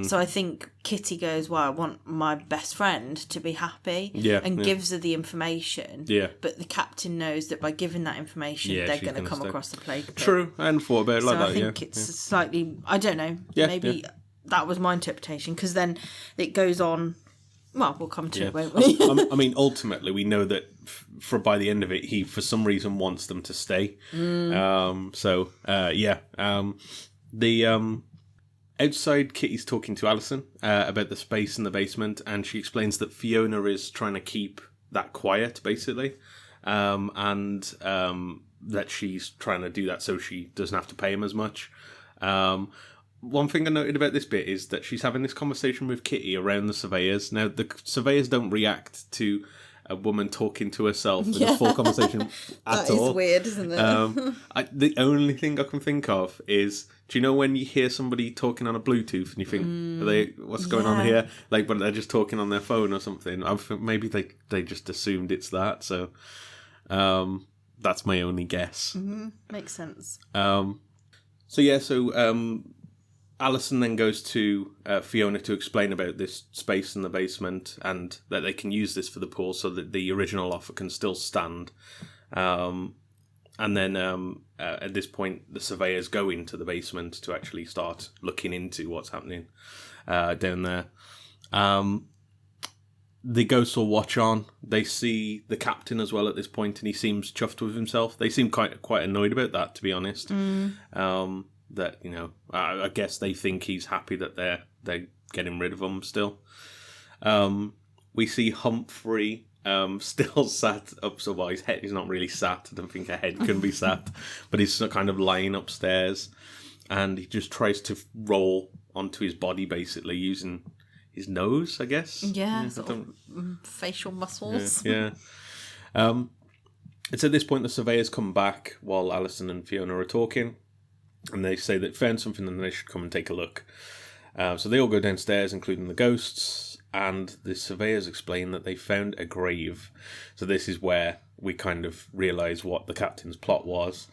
E: So I think Kitty goes, well, I want my best friend to be happy, and gives her the information.
D: Yeah.
E: But the captain knows that by giving that information, they're going to come across the plague pit.
D: True, I hadn't thought about it like that.
E: So I think it's slightly, I don't know, maybe that was my interpretation, because then it goes on. Well, we'll come to it, won't we?
D: I mean, ultimately, we know that by the end of it, he, for some reason, wants them to stay. Outside, Kitty's talking to Alison about the space in the basement, and she explains that Fiona is trying to keep that quiet, basically, and that she's trying to do that so she doesn't have to pay him as much. One thing I noted about this bit is that she's having this conversation with Kitty around the surveyors. Now, the surveyors don't react to a woman talking to herself in a full conversation at all.
E: That is weird, isn't it?
D: The only thing I can think of is, do you know when you hear somebody talking on a Bluetooth and you think, what's going on here? Like, but they're just talking on their phone or something. I think maybe they just assumed it's that. So that's my only guess.
E: Makes sense.
D: So Alison then goes to Fiona to explain about this space in the basement and that they can use this for the pool so that the original offer can still stand. And then at this point, the surveyors go into the basement to actually start looking into what's happening down there. The ghosts will watch on. They see the captain as well at this point, and he seems chuffed with himself. They seem quite annoyed about that, to be honest. That, you know, I guess they think he's happy that they're getting rid of him still. We see Humphrey still sat up, so well, his head is not really sat. I don't think a head can be sat, but he's kind of lying upstairs, and he just tries to roll onto his body, basically using his nose, I guess.
E: Yeah, sort of facial muscles.
D: Yeah. It's at this point the surveyors come back while Alison and Fiona are talking, and they say they found something and they should come and take a look. So they all go downstairs, including the ghosts, and the surveyors explain that they found a grave. So this is where we kind of realise what the captain's plot was.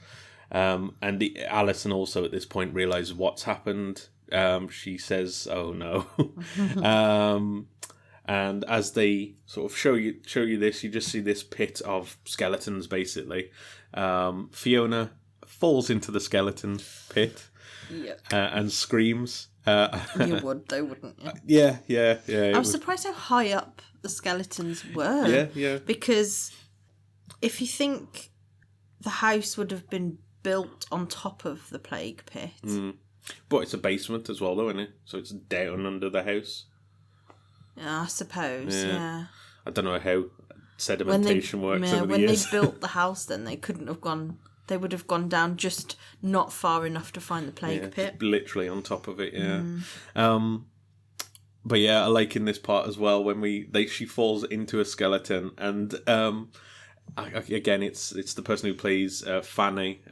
D: And Alison also at this point realises what's happened. She says, "Oh no," and as they sort of show you this, you just see this pit of skeletons. Basically, Fiona falls into the skeleton pit and screams.
E: You would, though, wouldn't you?
D: Yeah.
E: I was surprised how high up the skeletons were.
D: Yeah.
E: Because if you think the house would have been built on top of the plague pit.
D: But it's a basement as well, though, isn't it? So it's down under the house.
E: Yeah, I suppose, yeah.
D: I don't know how sedimentation works over the years.
E: When they built the house, then they couldn't have gone... They would have gone down just not far enough to find the plague pit.
D: Literally on top of it, yeah. But yeah, I like in this part as well when she falls into a skeleton, and again, it's the person who plays Fanny.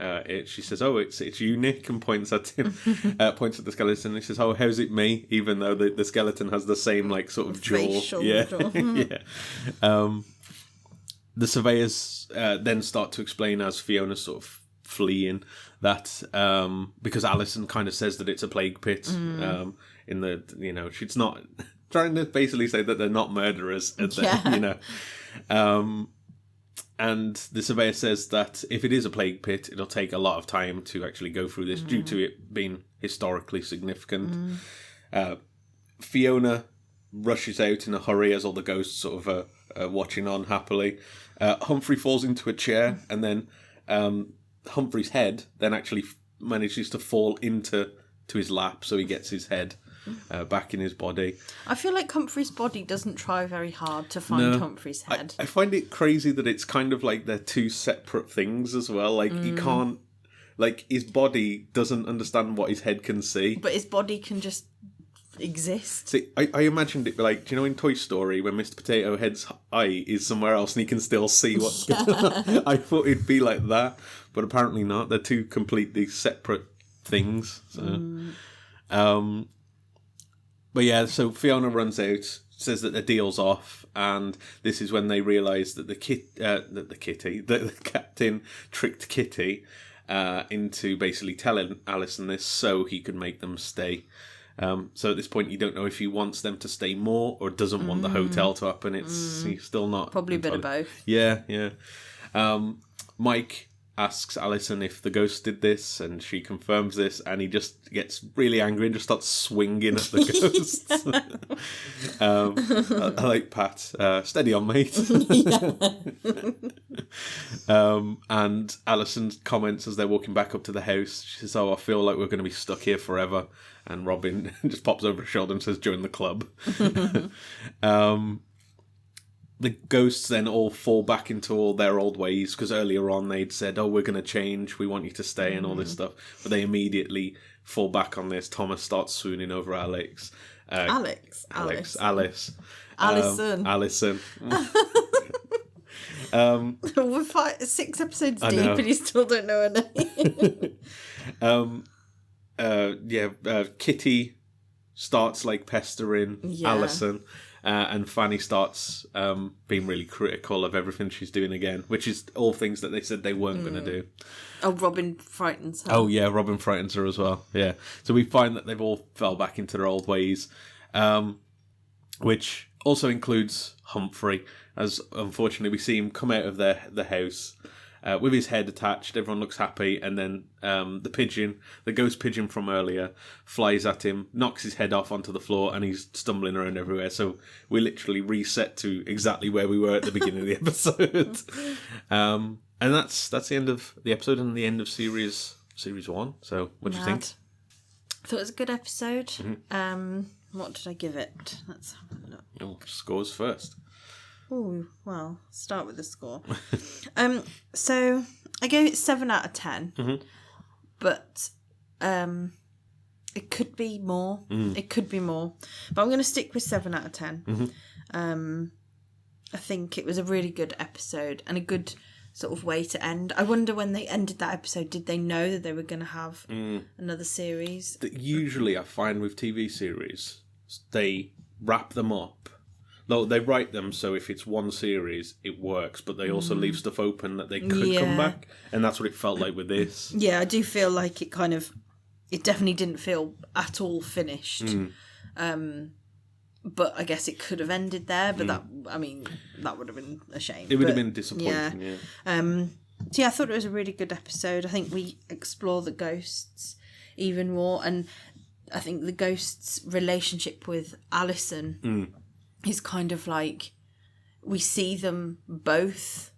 D: She says, "Oh, it's you, Nick," and points at him, points at the skeleton. And he says, "Oh, how's it me?" Even though the skeleton has the same like sort of jaw.
E: Facial jaw.
D: Yeah. The surveyors then start to explain as Fiona's sort of fleeing that because Alison kind of says that it's a plague pit. In the, you know, she's not trying to basically say that they're not murderers. You know. And the surveyor says that if it is a plague pit, it'll take a lot of time to actually go through this due to it being historically significant. Fiona rushes out in a hurry as all the ghosts sort of are watching on happily. Humphrey falls into a chair, and then Humphrey's head then actually manages to fall into his lap, so he gets his head back in his body.
E: I feel like Humphrey's body doesn't try very hard to find Humphrey's head.
D: I find it crazy that it's kind of like they're two separate things as well. Like, you can't... Like, his body doesn't understand what his head can see.
E: But his body can just exist.
D: See, I imagined it like, do you know in Toy Story when Mr. Potato Head's eye is somewhere else and he can still see what's going on? I thought it'd be like that, but apparently not. They're two completely separate things. So. But yeah, so Fiona runs out, says that the deal's off, and this is when they realise that the captain tricked Kitty into basically telling Alison this so he could make them stay. So at this point, you don't know if he wants them to stay more or doesn't want the hotel to happen. He's still not...
E: Probably a bit of both.
D: Yeah. Mike asks Alison if the ghost did this, and she confirms this, and he just gets really angry and just starts swinging at the ghosts. I like Pat. Steady on, mate. And Alison comments as they're walking back up to the house. She says, "Oh, I feel like we're going to be stuck here forever." And Robin just pops over his shoulder and says, "Join the club." The ghosts then all fall back into all their old ways, because earlier on they'd said, "Oh, we're going to change, we want you to stay," and all this stuff. But they immediately fall back on this. Thomas starts swooning over Alex. Alice.
E: Alison. We're 6 episodes deep and you still don't know her name.
D: Kitty starts like pestering Alison. and Fanny starts being really critical of everything she's doing again, which is all things that they said they weren't going to do.
E: Oh, Robin frightens her.
D: Oh, yeah, Robin frightens her as well, yeah. So we find that they've all fell back into their old ways, which also includes Humphrey, as unfortunately we see him come out of the house with his head attached. Everyone looks happy, and then the ghost pigeon from earlier, flies at him, knocks his head off onto the floor, and he's stumbling around everywhere. So we literally reset to exactly where we were at the beginning of the episode. And that's the end of the episode and the end of series 1. So what do you think?
E: I thought it was a good episode. What did I give it? Let's have a look.
D: Oh, scores first.
E: Oh, well, start with the score. So I gave it 7 out of 10. But it could be more. It could be more. But I'm going to stick with 7 out of 10. I think it was a really good episode and a good sort of way to end. I wonder when they ended that episode, did they know that they were going to have another series?
D: Usually I find with TV series, they wrap them up. Though they write them so if it's one series, it works, but they also leave stuff open that they could come back. And that's what it felt like with this.
E: Yeah, I do feel like it definitely didn't feel at all finished. But I guess it could have ended there, but that would have been a shame.
D: It would have been disappointing, yeah.
E: So yeah, I thought it was a really good episode. I think we explore the ghosts even more, and I think the ghosts' relationship with Alison is kind of like, we see them both,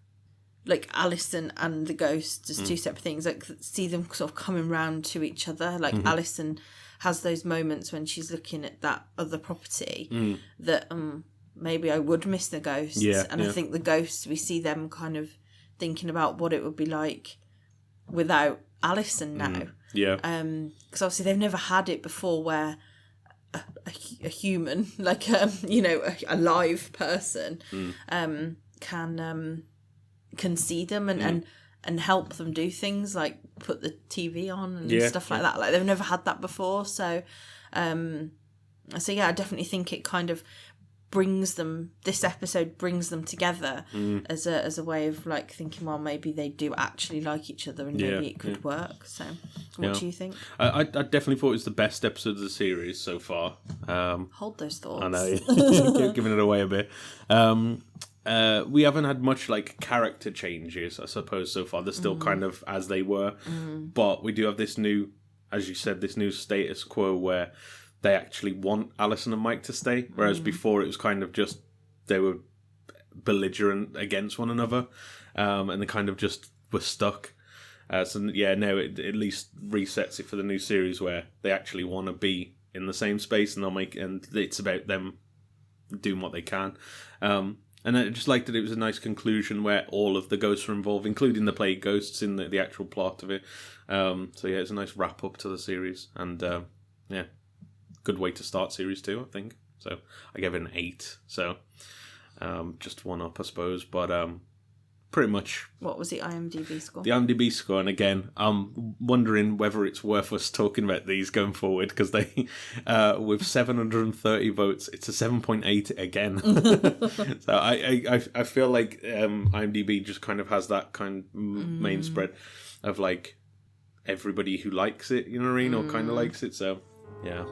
E: like Alison and the ghosts as two separate things, like see them sort of coming round to each other. Like Alison has those moments when she's looking at that other property that maybe I would miss the ghosts. I think the ghosts, we see them kind of thinking about what it would be like without Alison now. Because obviously they've never had it before where a human, like a live person, can see them and help them do things like put the TV on and stuff like that. Like they've never had that before. So I definitely think it kind of this episode brings them together as a way of like thinking, well, maybe they do actually like each other and maybe it could work. So what do you think?
D: I definitely thought it was the best episode of the series so far.
E: Hold those thoughts.
D: I know, giving it away a bit. We haven't had much like character changes, I suppose, so far. They're still kind of as they were, but we do have this new, as you said, this new status quo where they actually want Alison and Mike to stay, whereas before it was kind of just they were belligerent against one another, and they kind of just were stuck. Now it at least resets it for the new series where they actually want to be in the same space, and it's about them doing what they can. And I just liked that it was a nice conclusion where all of the ghosts were involved, including the plague ghosts in the actual plot of it. It's a nice wrap up to the series, and good way to start series 2, I think. So I gave it an 8. So just one up, I suppose, but pretty much.
E: What was the IMDb score?
D: The IMDb score, and again, I'm wondering whether it's worth us talking about these going forward, because they, with 730 votes, it's a 7.8 again. So I feel like IMDb just kind of has that kind of main spread of like everybody who likes it, you know what I mean, or kind of likes it. So yeah.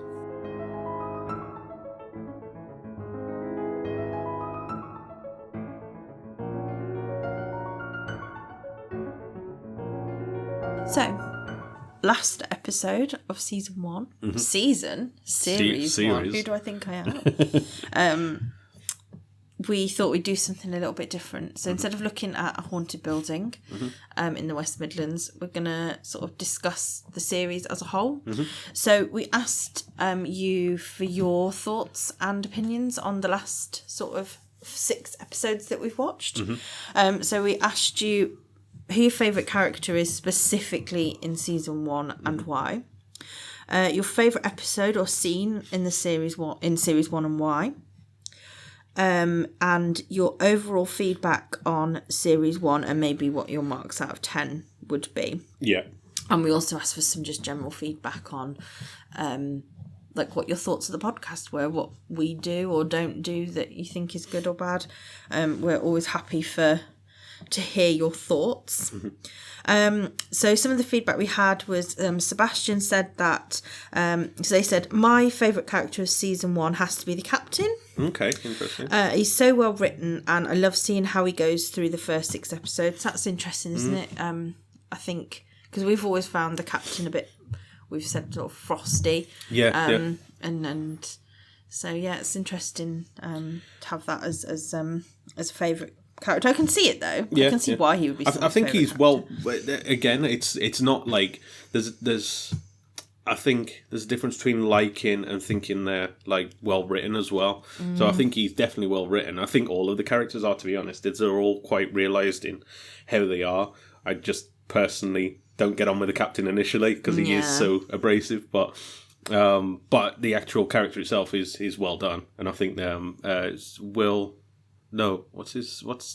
E: So, last episode of season 1. Series 1. Who do I think I am? We thought we'd do something a little bit different. So instead of looking at a haunted building in the West Midlands, we're going to sort of discuss the series as a whole. So we asked you for your thoughts and opinions on the last sort of 6 episodes that we've watched. So we asked you who your favourite character is specifically in season 1 and why. Your favourite episode or scene in the series 1 and why. And your overall feedback on series 1 and maybe what your marks out of 10 would be.
D: Yeah.
E: And we also asked for some just general feedback on like what your thoughts of the podcast were, what we do or don't do that you think is good or bad. We're always happy to hear your thoughts. So some of the feedback we had was Sebastian said that so they said, my favourite character of season 1 has to be the captain.
D: Okay, interesting.
E: He's so well written, and I love seeing how he goes through the first 6 episodes. That's interesting, isn't it? I think because we've always found the captain a bit, we've said, sort of frosty.
D: Yeah.
E: And so yeah, it's interesting to have that as a favourite character. I can see it though. I can see why he would be.
D: I think he's again, it's not like there's. I think there's a difference between liking and thinking they're like well written as well. So I think he's definitely well written. I think all of the characters are, to be honest. They're all quite realised in how they are. I just personally don't get on with the captain initially because he is so abrasive, but the actual character itself is well done, and I think it's Will. No, what's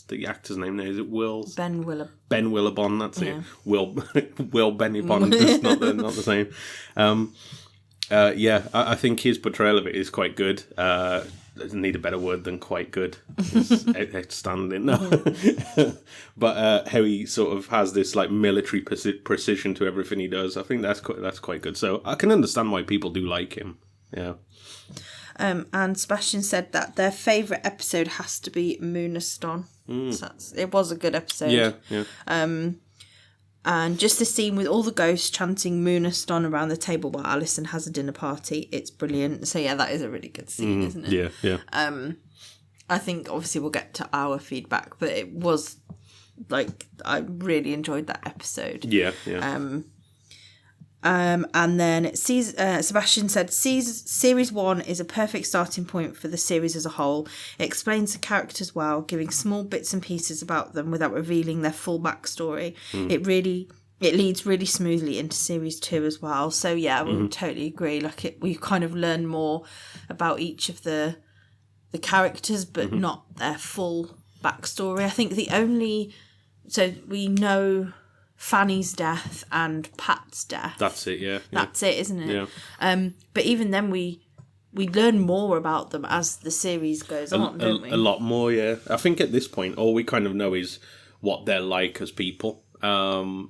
D: the actor's name now? Is it Will?
E: Ben Willab.
D: Ben Willabon, that's it. Will Benny Bond is not the same. I think his portrayal of it is quite good. Doesn't need a better word than quite good. It's outstanding. No. But how he sort of has this like military precision to everything he does, I think that's quite good. So I can understand why people do like him. Yeah.
E: And Sebastian said that their favourite episode has to be Mooniston. So it was a good episode.
D: Yeah.
E: And just the scene with all the ghosts chanting Mooniston around the table while Alison has a dinner party, it's brilliant. So yeah, that is a really good scene, isn't it?
D: Yeah.
E: I think obviously we'll get to our feedback, but it was like I really enjoyed that episode.
D: Yeah.
E: And then Sebastian said, Series 1 is a perfect starting point for the series as a whole. It explains the characters well, giving small bits and pieces about them without revealing their full backstory. It leads really smoothly into Series 2 as well. So yeah, we would totally agree. Like we kind of learn more about each of the characters, but not their full backstory. I think so we know Fanny's death and Pat's death.
D: That's it, yeah.
E: That's it, isn't it?
D: Yeah.
E: But even then we learn more about them as the series goes on, don't we?
D: A lot more, yeah. I think at this point, all we kind of know is what they're like as people. And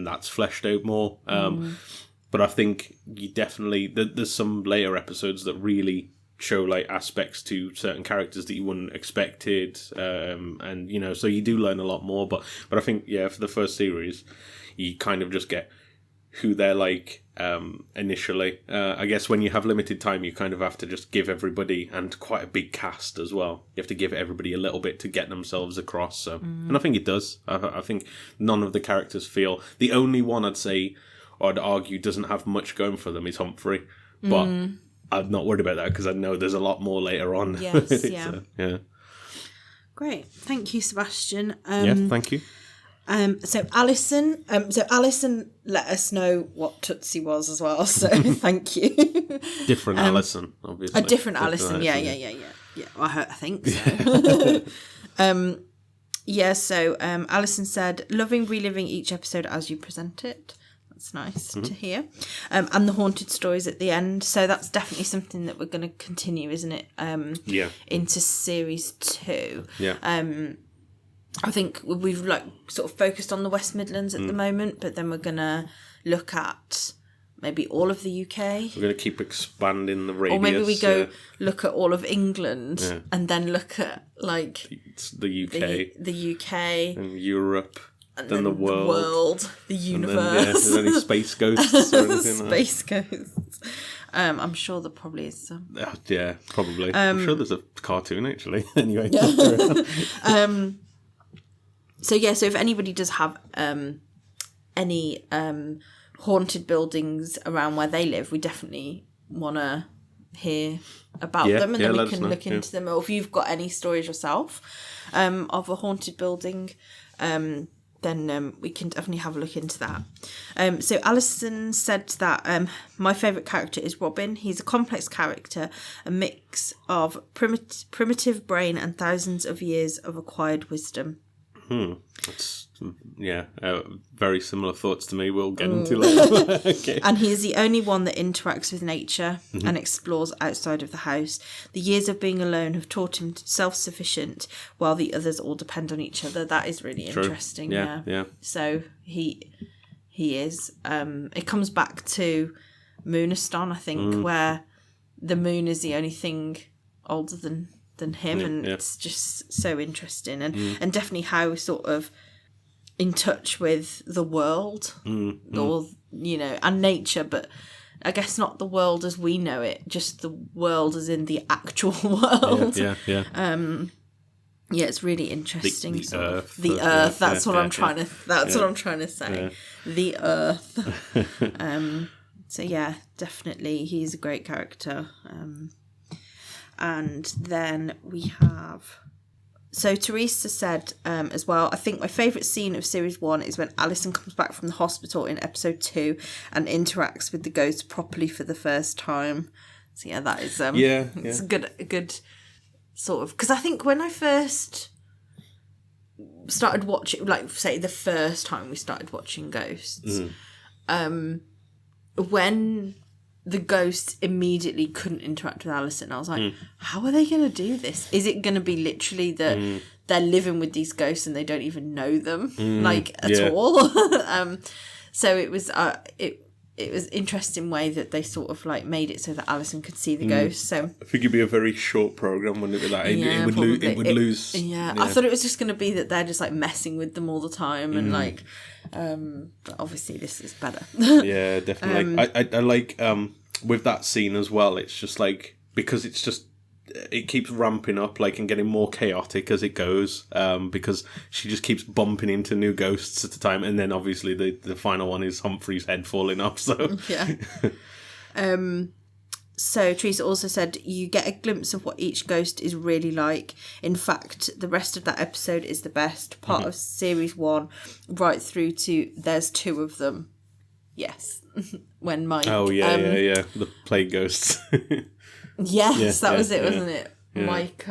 D: that's fleshed out more. But I think you definitely... There's some later episodes that really show like aspects to certain characters that you wouldn't expected, and you know, so you do learn a lot more. But I think for the first series, you kind of just get who they're like initially. I guess when you have limited time, you kind of have to just give everybody, and quite a big cast as well. You have to give everybody a little bit to get themselves across. So, and I think it does. I think none of the characters feel. The only one I'd say, or I'd argue, doesn't have much going for them is Humphrey, but. I'm not worried about that because I know there's a lot more later on.
E: Yes, yeah.
D: Yeah.
E: Great. Thank you, Sebastian.
D: Thank you.
E: So Alison let us know what Tootsie was as well, so thank you.
D: Different Alison, obviously.
E: A different Alison, yeah. I think so. So Alison said, loving reliving each episode as you present it. That's nice to hear. And the haunted stories at the end. So that's definitely something that we're going to continue, isn't it? Into Series 2.
D: Yeah.
E: I think we've like sort of focused on the West Midlands at the moment, but then we're going to look at maybe all of the UK.
D: We're going to keep expanding the radius.
E: Or maybe we go look at all of England and then look at like...
D: the UK.
E: The UK.
D: And Europe. And then the world,
E: the universe.
D: Is there any space ghosts or anything?
E: Space ghosts. I'm sure there probably is some.
D: Yeah, probably. I'm sure there's a cartoon actually. Anyway.
E: So if anybody does have any haunted buildings around where they live, we definitely want to hear about them, and then we can look into them. Or if you've got any stories yourself of a haunted building, then we can definitely have a look into that. So Alison said that my favourite character is Robin. He's a complex character, a mix of primitive brain and thousands of years of acquired wisdom.
D: That's, very similar thoughts to me. We'll get into later. Okay.
E: And he is the only one that interacts with nature and explores outside of the house. The years of being alone have taught him self-sufficient, while the others all depend on each other. That is really interesting.
D: Yeah.
E: So he is. It comes back to Mooniston, I think, where the moon is the only thing older than him, and it's just so interesting, and definitely how sort of in touch with the world, or and nature, but I guess not the world as we know it, just the world as in the actual world.
D: Yeah.
E: Yeah, it's really interesting.
D: The earth.
E: The earth. That's what I'm trying to. That's what I'm trying to say.
D: Yeah.
E: The earth. So yeah, definitely, he's a great character. And then we have. So Teresa said as well, I think my favourite scene of series 1 is when Alison comes back from the hospital in episode 2 and interacts with the ghost properly for the first time. So yeah, that is it's a good sort of, because I think when I first started watching, like say the first time we started watching Ghosts, when the ghost immediately couldn't interact with Alison, I was like, how are they going to do this? Is it going to be literally that they're living with these ghosts and they don't even know them, at all? So it was it was interesting way that they sort of like made it so that Alison could see the ghost. So
D: I think it'd be a very short program, wouldn't it? Like it would lose.
E: Yeah, I thought it was just going to be that they're just like messing with them all the time, and like, but obviously this is better.
D: Yeah, definitely. I like with that scene as well. It's just like, because it's just, it keeps ramping up, like, and getting more chaotic as it goes, because she just keeps bumping into new ghosts at the time, and then obviously the final one is Humphrey's head falling off. So
E: yeah. So Teresa also said you get a glimpse of what each ghost is really like. In fact, the rest of that episode is the best part of series 1, right through to there's 2 of them. Yes, when Mike.
D: Oh yeah, the plague ghosts.
E: Yes, that was it, wasn't it? Yeah. Mike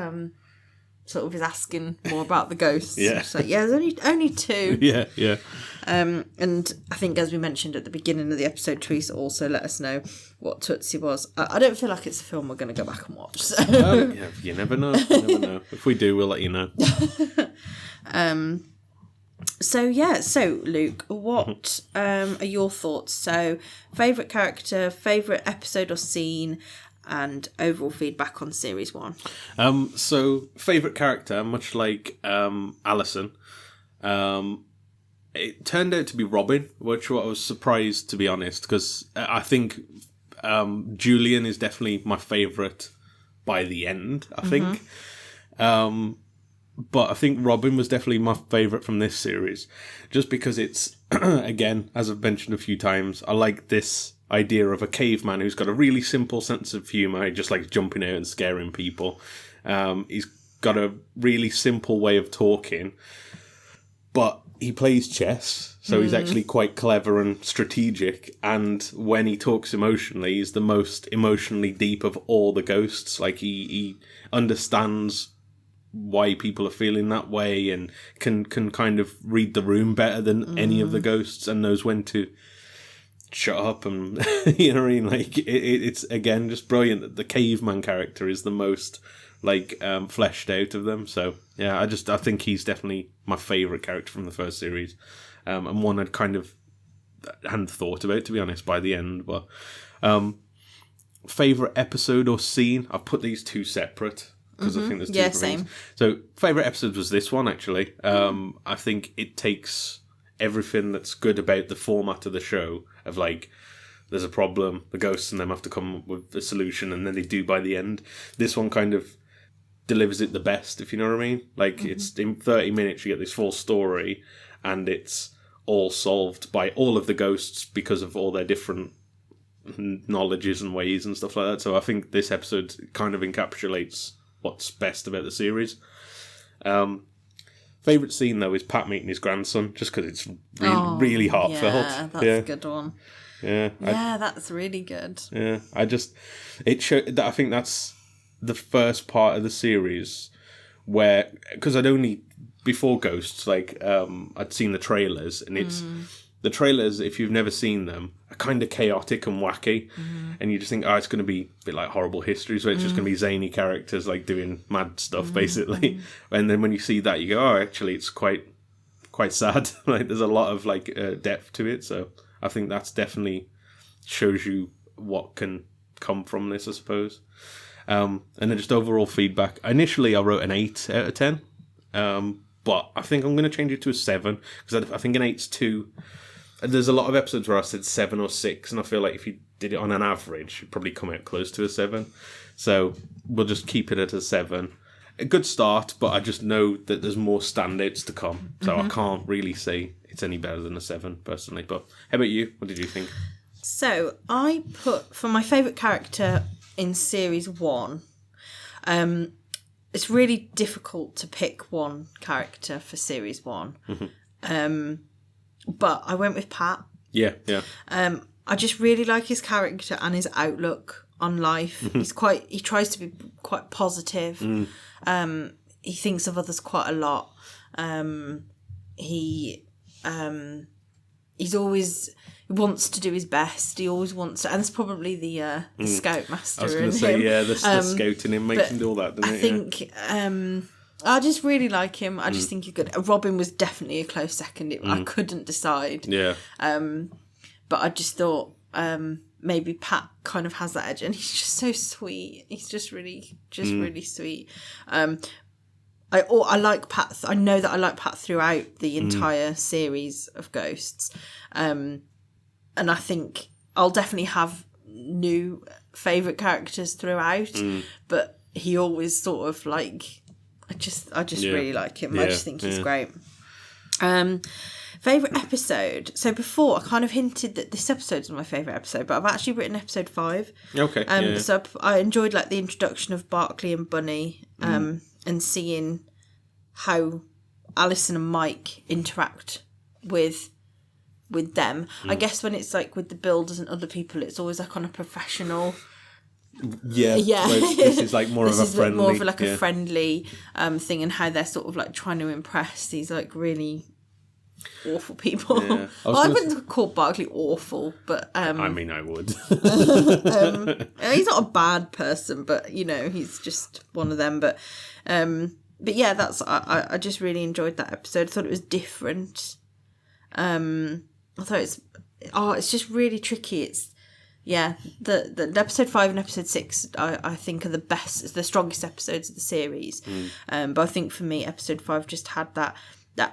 E: sort of is asking more about the ghosts.
D: Yeah.
E: So yeah, there's only 2.
D: Yeah.
E: And I think, as we mentioned at the beginning of the episode, Teresa also let us know what Tootsie was. I don't feel like it's a film we're going to go back and watch. So.
D: Yeah, you never know. If we do, we'll let you know.
E: So Luke, what are your thoughts? So, favourite character, favourite episode or scene, and overall feedback on series 1.
D: So favourite character, much like Alison, it turned out to be Robin, which I was surprised, to be honest, because I think Julian is definitely my favourite by the end, I think. But I think Robin was definitely my favourite from this series, just because it's, again, as I've mentioned a few times, I like this idea of a caveman who's got a really simple sense of humour, just like jumping out and scaring people. He's got a really simple way of talking, but he plays chess, so he's actually quite clever and strategic, and when he talks emotionally, he's the most emotionally deep of all the ghosts. Like, he understands why people are feeling that way, and can kind of read the room better than any of the ghosts, and knows when to shut up, and you know what I mean? Like, it's again just brilliant that the caveman character is the most like fleshed out of them. So yeah, I think he's definitely my favourite character from the first series, and one I'd kind of hadn't thought about, to be honest, by the end. But favourite episode or scene, I've put these 2 separate, because I think there's 2 different things. So favourite episode was this one, actually. I think it takes everything that's good about the format of the show, of like, there's a problem, the ghosts and them have to come up with a solution, and then they do by the end. This one kind of delivers it the best, if you know what I mean. Like, it's in 30 minutes you get this full story, and it's all solved by all of the ghosts because of all their different knowledges and ways and stuff like that. So I think this episode kind of encapsulates what's best about the series. Favourite scene, though, is Pat meeting his grandson, just because it's really heartfelt.
E: Yeah, that's a good one.
D: Yeah.
E: That's really good.
D: Yeah, it showed that. I think that's the first part of the series where, because I'd only before Ghosts, like I'd seen the trailers, and it's the trailers. If you've never seen them, are kind of chaotic and wacky, and you just think, oh, it's going to be a bit like Horrible Histories, where it's just going to be zany characters like doing mad stuff, basically. And then when you see that, you go, oh, actually, it's quite sad. Like there's a lot of like depth to it, so I think that's definitely shows you what can come from this, I suppose. And then just overall feedback. Initially, I wrote an 8 out of 10, but I think I'm going to change it to a 7 because I think an 8's too. There's a lot of episodes where I said 7 or 6, and I feel like if you did it on an average, it'd probably come out close to a 7. So we'll just keep it at a 7. A good start, but I just know that there's more standouts to come, so I can't really say it's any better than a 7 personally. But how about you? What did you think?
E: So I put, for my favourite character in series 1, it's really difficult to pick one character for series 1. But I went with Pat.
D: Yeah.
E: I just really like his character and his outlook on life. He tries to be quite positive. He thinks of others quite a lot. He's always, he wants to do his best. He always wants to, and it's probably the scoutmaster.
D: I was going to say, the scouting him makes him do all that, doesn't it?
E: I think I just really like him. I just think he's good. Robin was definitely a close second. I couldn't decide.
D: Yeah.
E: But I just thought maybe Pat kind of has that edge, and he's just so sweet. He's just really sweet. I like Pat. I know that I like Pat throughout the entire series of Ghosts, and I think I'll definitely have new favourite characters throughout. But he always sort of like, I just really like him. I just think he's great. Favourite episode. So before, I kind of hinted that this episode's my favourite episode, but I've actually written episode 5.
D: Okay.
E: So I enjoyed like the introduction of Barclay and Bunny, and seeing how Alison and Mike interact with them. I guess when it's like with the builders and other people, it's always like on a professional.
D: Yeah. This is like more of a friendly.
E: More of like a friendly thing, and how they're sort of like trying to impress these like really awful people.
D: Yeah.
E: I wouldn't call Barclay awful, but
D: I mean, I would.
E: He's not a bad person, but you know, he's just one of them. But yeah, that's I just really enjoyed that episode. I thought it was different. I thought it's just really tricky. It's the episode 5 and episode 6 I think are the best, the strongest episodes of the series. But I think for me, episode 5 just had that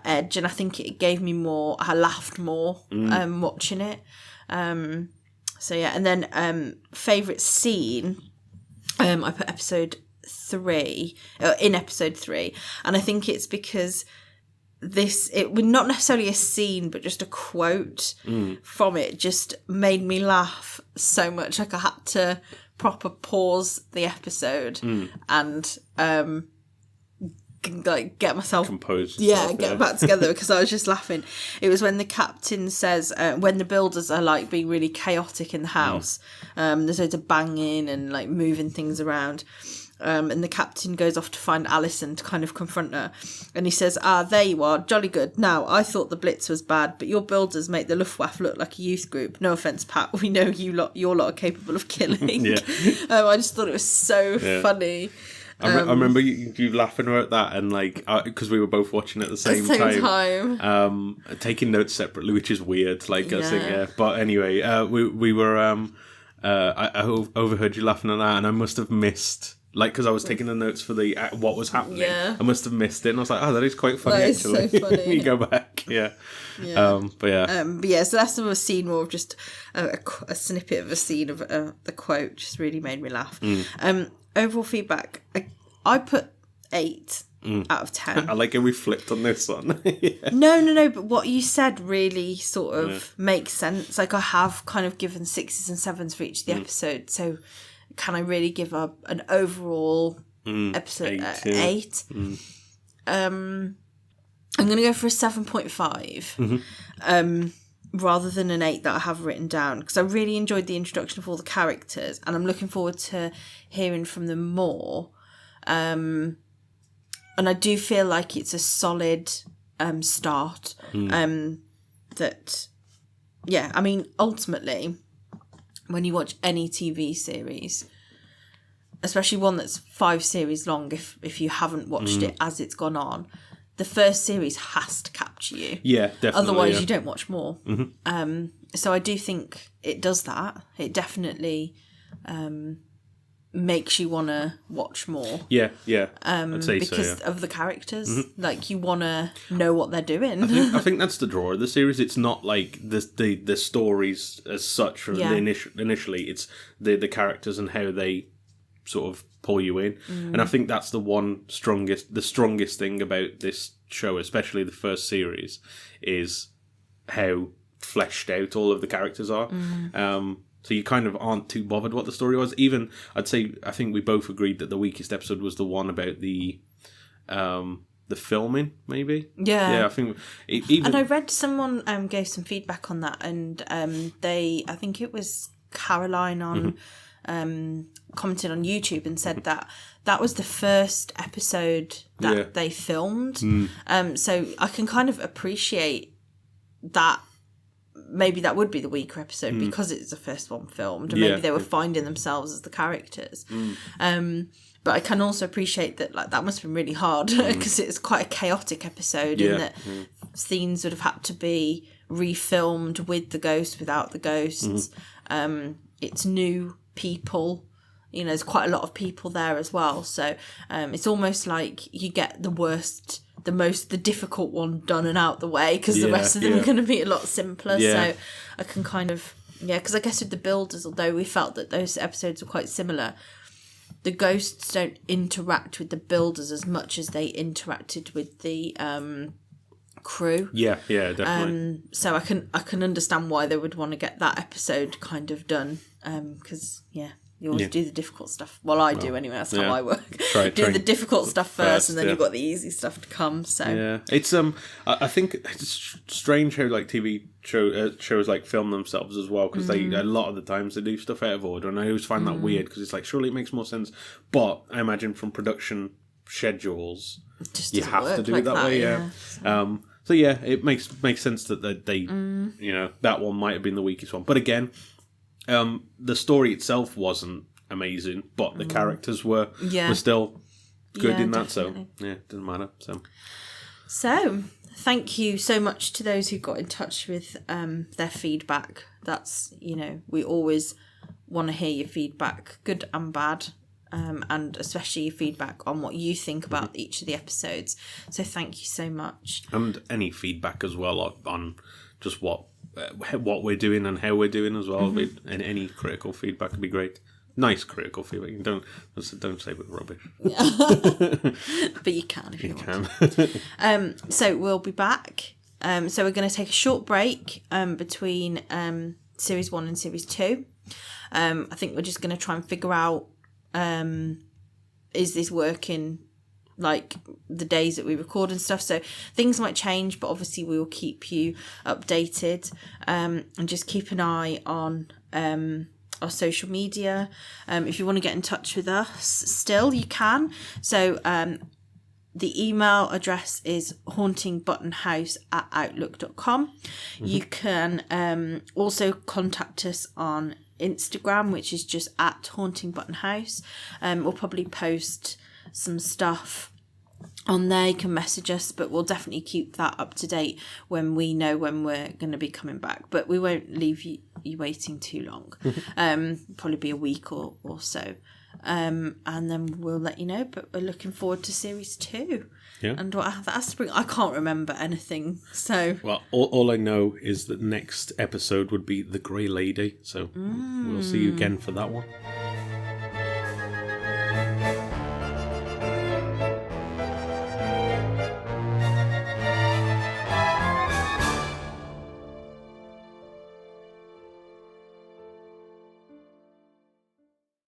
E: edge, and I think it gave me more. I laughed more watching it. So yeah, and then favourite scene, I put episode 3 in episode 3, and I think it's because it was not necessarily a scene, but just a quote from it just made me laugh so much. Like I had to proper pause the episode and like get myself
D: composed.
E: Get back together, because I was just laughing. It was when the captain says, when the builders are like being really chaotic in the house, there's loads of banging and like moving things around. And the captain goes off to find Alison to kind of confront her. And he says, there you are, jolly good. Now, I thought the Blitz was bad, but your builders make the Luftwaffe look like a youth group. No offence, Pat, we know your lot are capable of killing. I just thought it was so funny.
D: I remember you laughing at that, and like, because we were both watching at the same time. Taking notes separately, which is weird. Like, I think, but anyway, we were, I overheard you laughing at that, and I must have missed, like, because I was taking the notes for the what was happening. Yeah. I must have missed it, and I was like, that is quite funny, actually.
E: So funny.
D: You go back, but yeah.
E: So that's a scene more of just a snippet of a scene of the quote. Just really made me laugh. Overall feedback, I put 8 out of 10.
D: I like how we flipped on this one.
E: No, but what you said really sort of makes sense. Like, I have kind of given 6s and 7s for each of the episodes, so can I really give an overall episode 8? I'm going to go for a 7.5. Rather than an 8 that I have written down, because I really enjoyed the introduction of all the characters, and I'm looking forward to hearing from them more. and I do feel like it's a solid start. That, yeah, I mean, ultimately, when you watch any TV series, especially one that's 5 series long, if you haven't watched it as it's gone on, the first series has to capture you.
D: Yeah, definitely.
E: Otherwise, you don't watch more. So I do think it does that. It definitely makes you want to watch more.
D: Yeah. I'd say
E: because
D: so,
E: of the characters. Like, you want to know what they're doing.
D: I think that's the draw of the series. It's not like the stories as such from the initially. It's the characters and how they sort of pull you in. And I think that's the strongest thing about this show, especially the first series, is how fleshed out all of the characters are. So you kind of aren't too bothered what the story was. Even, I think we both agreed that the weakest episode was the one about the filming, maybe? Yeah, I think...
E: And I read someone gave some feedback on that, and I think it was Caroline on... commented on YouTube and said that was the first episode that they filmed. So I can kind of appreciate that. Maybe that would be the weaker episode because it's the first one filmed, and maybe they were finding themselves as the characters. But I can also appreciate that, like, that must have been really hard because it's quite a chaotic episode, and that scenes would have had to be refilmed with the ghosts, without the ghosts. It's new people. You know, there's quite a lot of people there as well. So it's almost like you get the difficult one done and out the way, because the rest of them are going to be a lot simpler. So I can kind of, because I guess with the builders, although we felt that those episodes were quite similar, the ghosts don't interact with the builders as much as they interacted with the crew. Yeah,
D: definitely.
E: So I can understand why they would want to get that episode kind of done, because you always do the difficult stuff. Well, I do anyway. That's how I work. Do the difficult stuff first, and then you've got the easy stuff to come. So
D: it's I think it's strange how like TV shows like film themselves as well, because they a lot of the times they do stuff out of order, and I always find that weird, because it's like, surely it makes more sense. But I imagine from production schedules, you have to do it that way. So it makes sense that they that one might have been the weakest one. But again, the story itself wasn't amazing, but the characters were still good in that.
E: Definitely.
D: So it doesn't matter.
E: So thank you so much to those who got in touch with their feedback. That's, we always want to hear your feedback, good and bad. And especially your feedback on what you think about each of the episodes. So thank you so much.
D: And any feedback as well on just what we're doing and how we're doing as well. And any critical feedback would be great. Nice critical feedback. Don't say we're rubbish.
E: But you can if you want. So we'll be back. So we're going to take a short break between Series 1 and Series 2. I think we're just going to try and figure out, is this working like the days that we record and stuff? So things might change, but obviously we will keep you updated, and just keep an eye on our social media. If you want to get in touch with us still, you can. So the email address is hauntingbuttonhouse@outlook.com. You can also contact us on Instagram, which is just @hauntingbuttonhouse. We'll probably post some stuff on there. You can message us, but we'll definitely keep that up to date when we know when we're going to be coming back. But we won't leave you waiting too long. Probably be a week or so. And then we'll let you know. But we're looking forward to Series 2.
D: Yeah.
E: And what that has to bring, I can't remember anything. So
D: well, all I know is that next episode would be The Grey Lady. So we'll see you again for that one.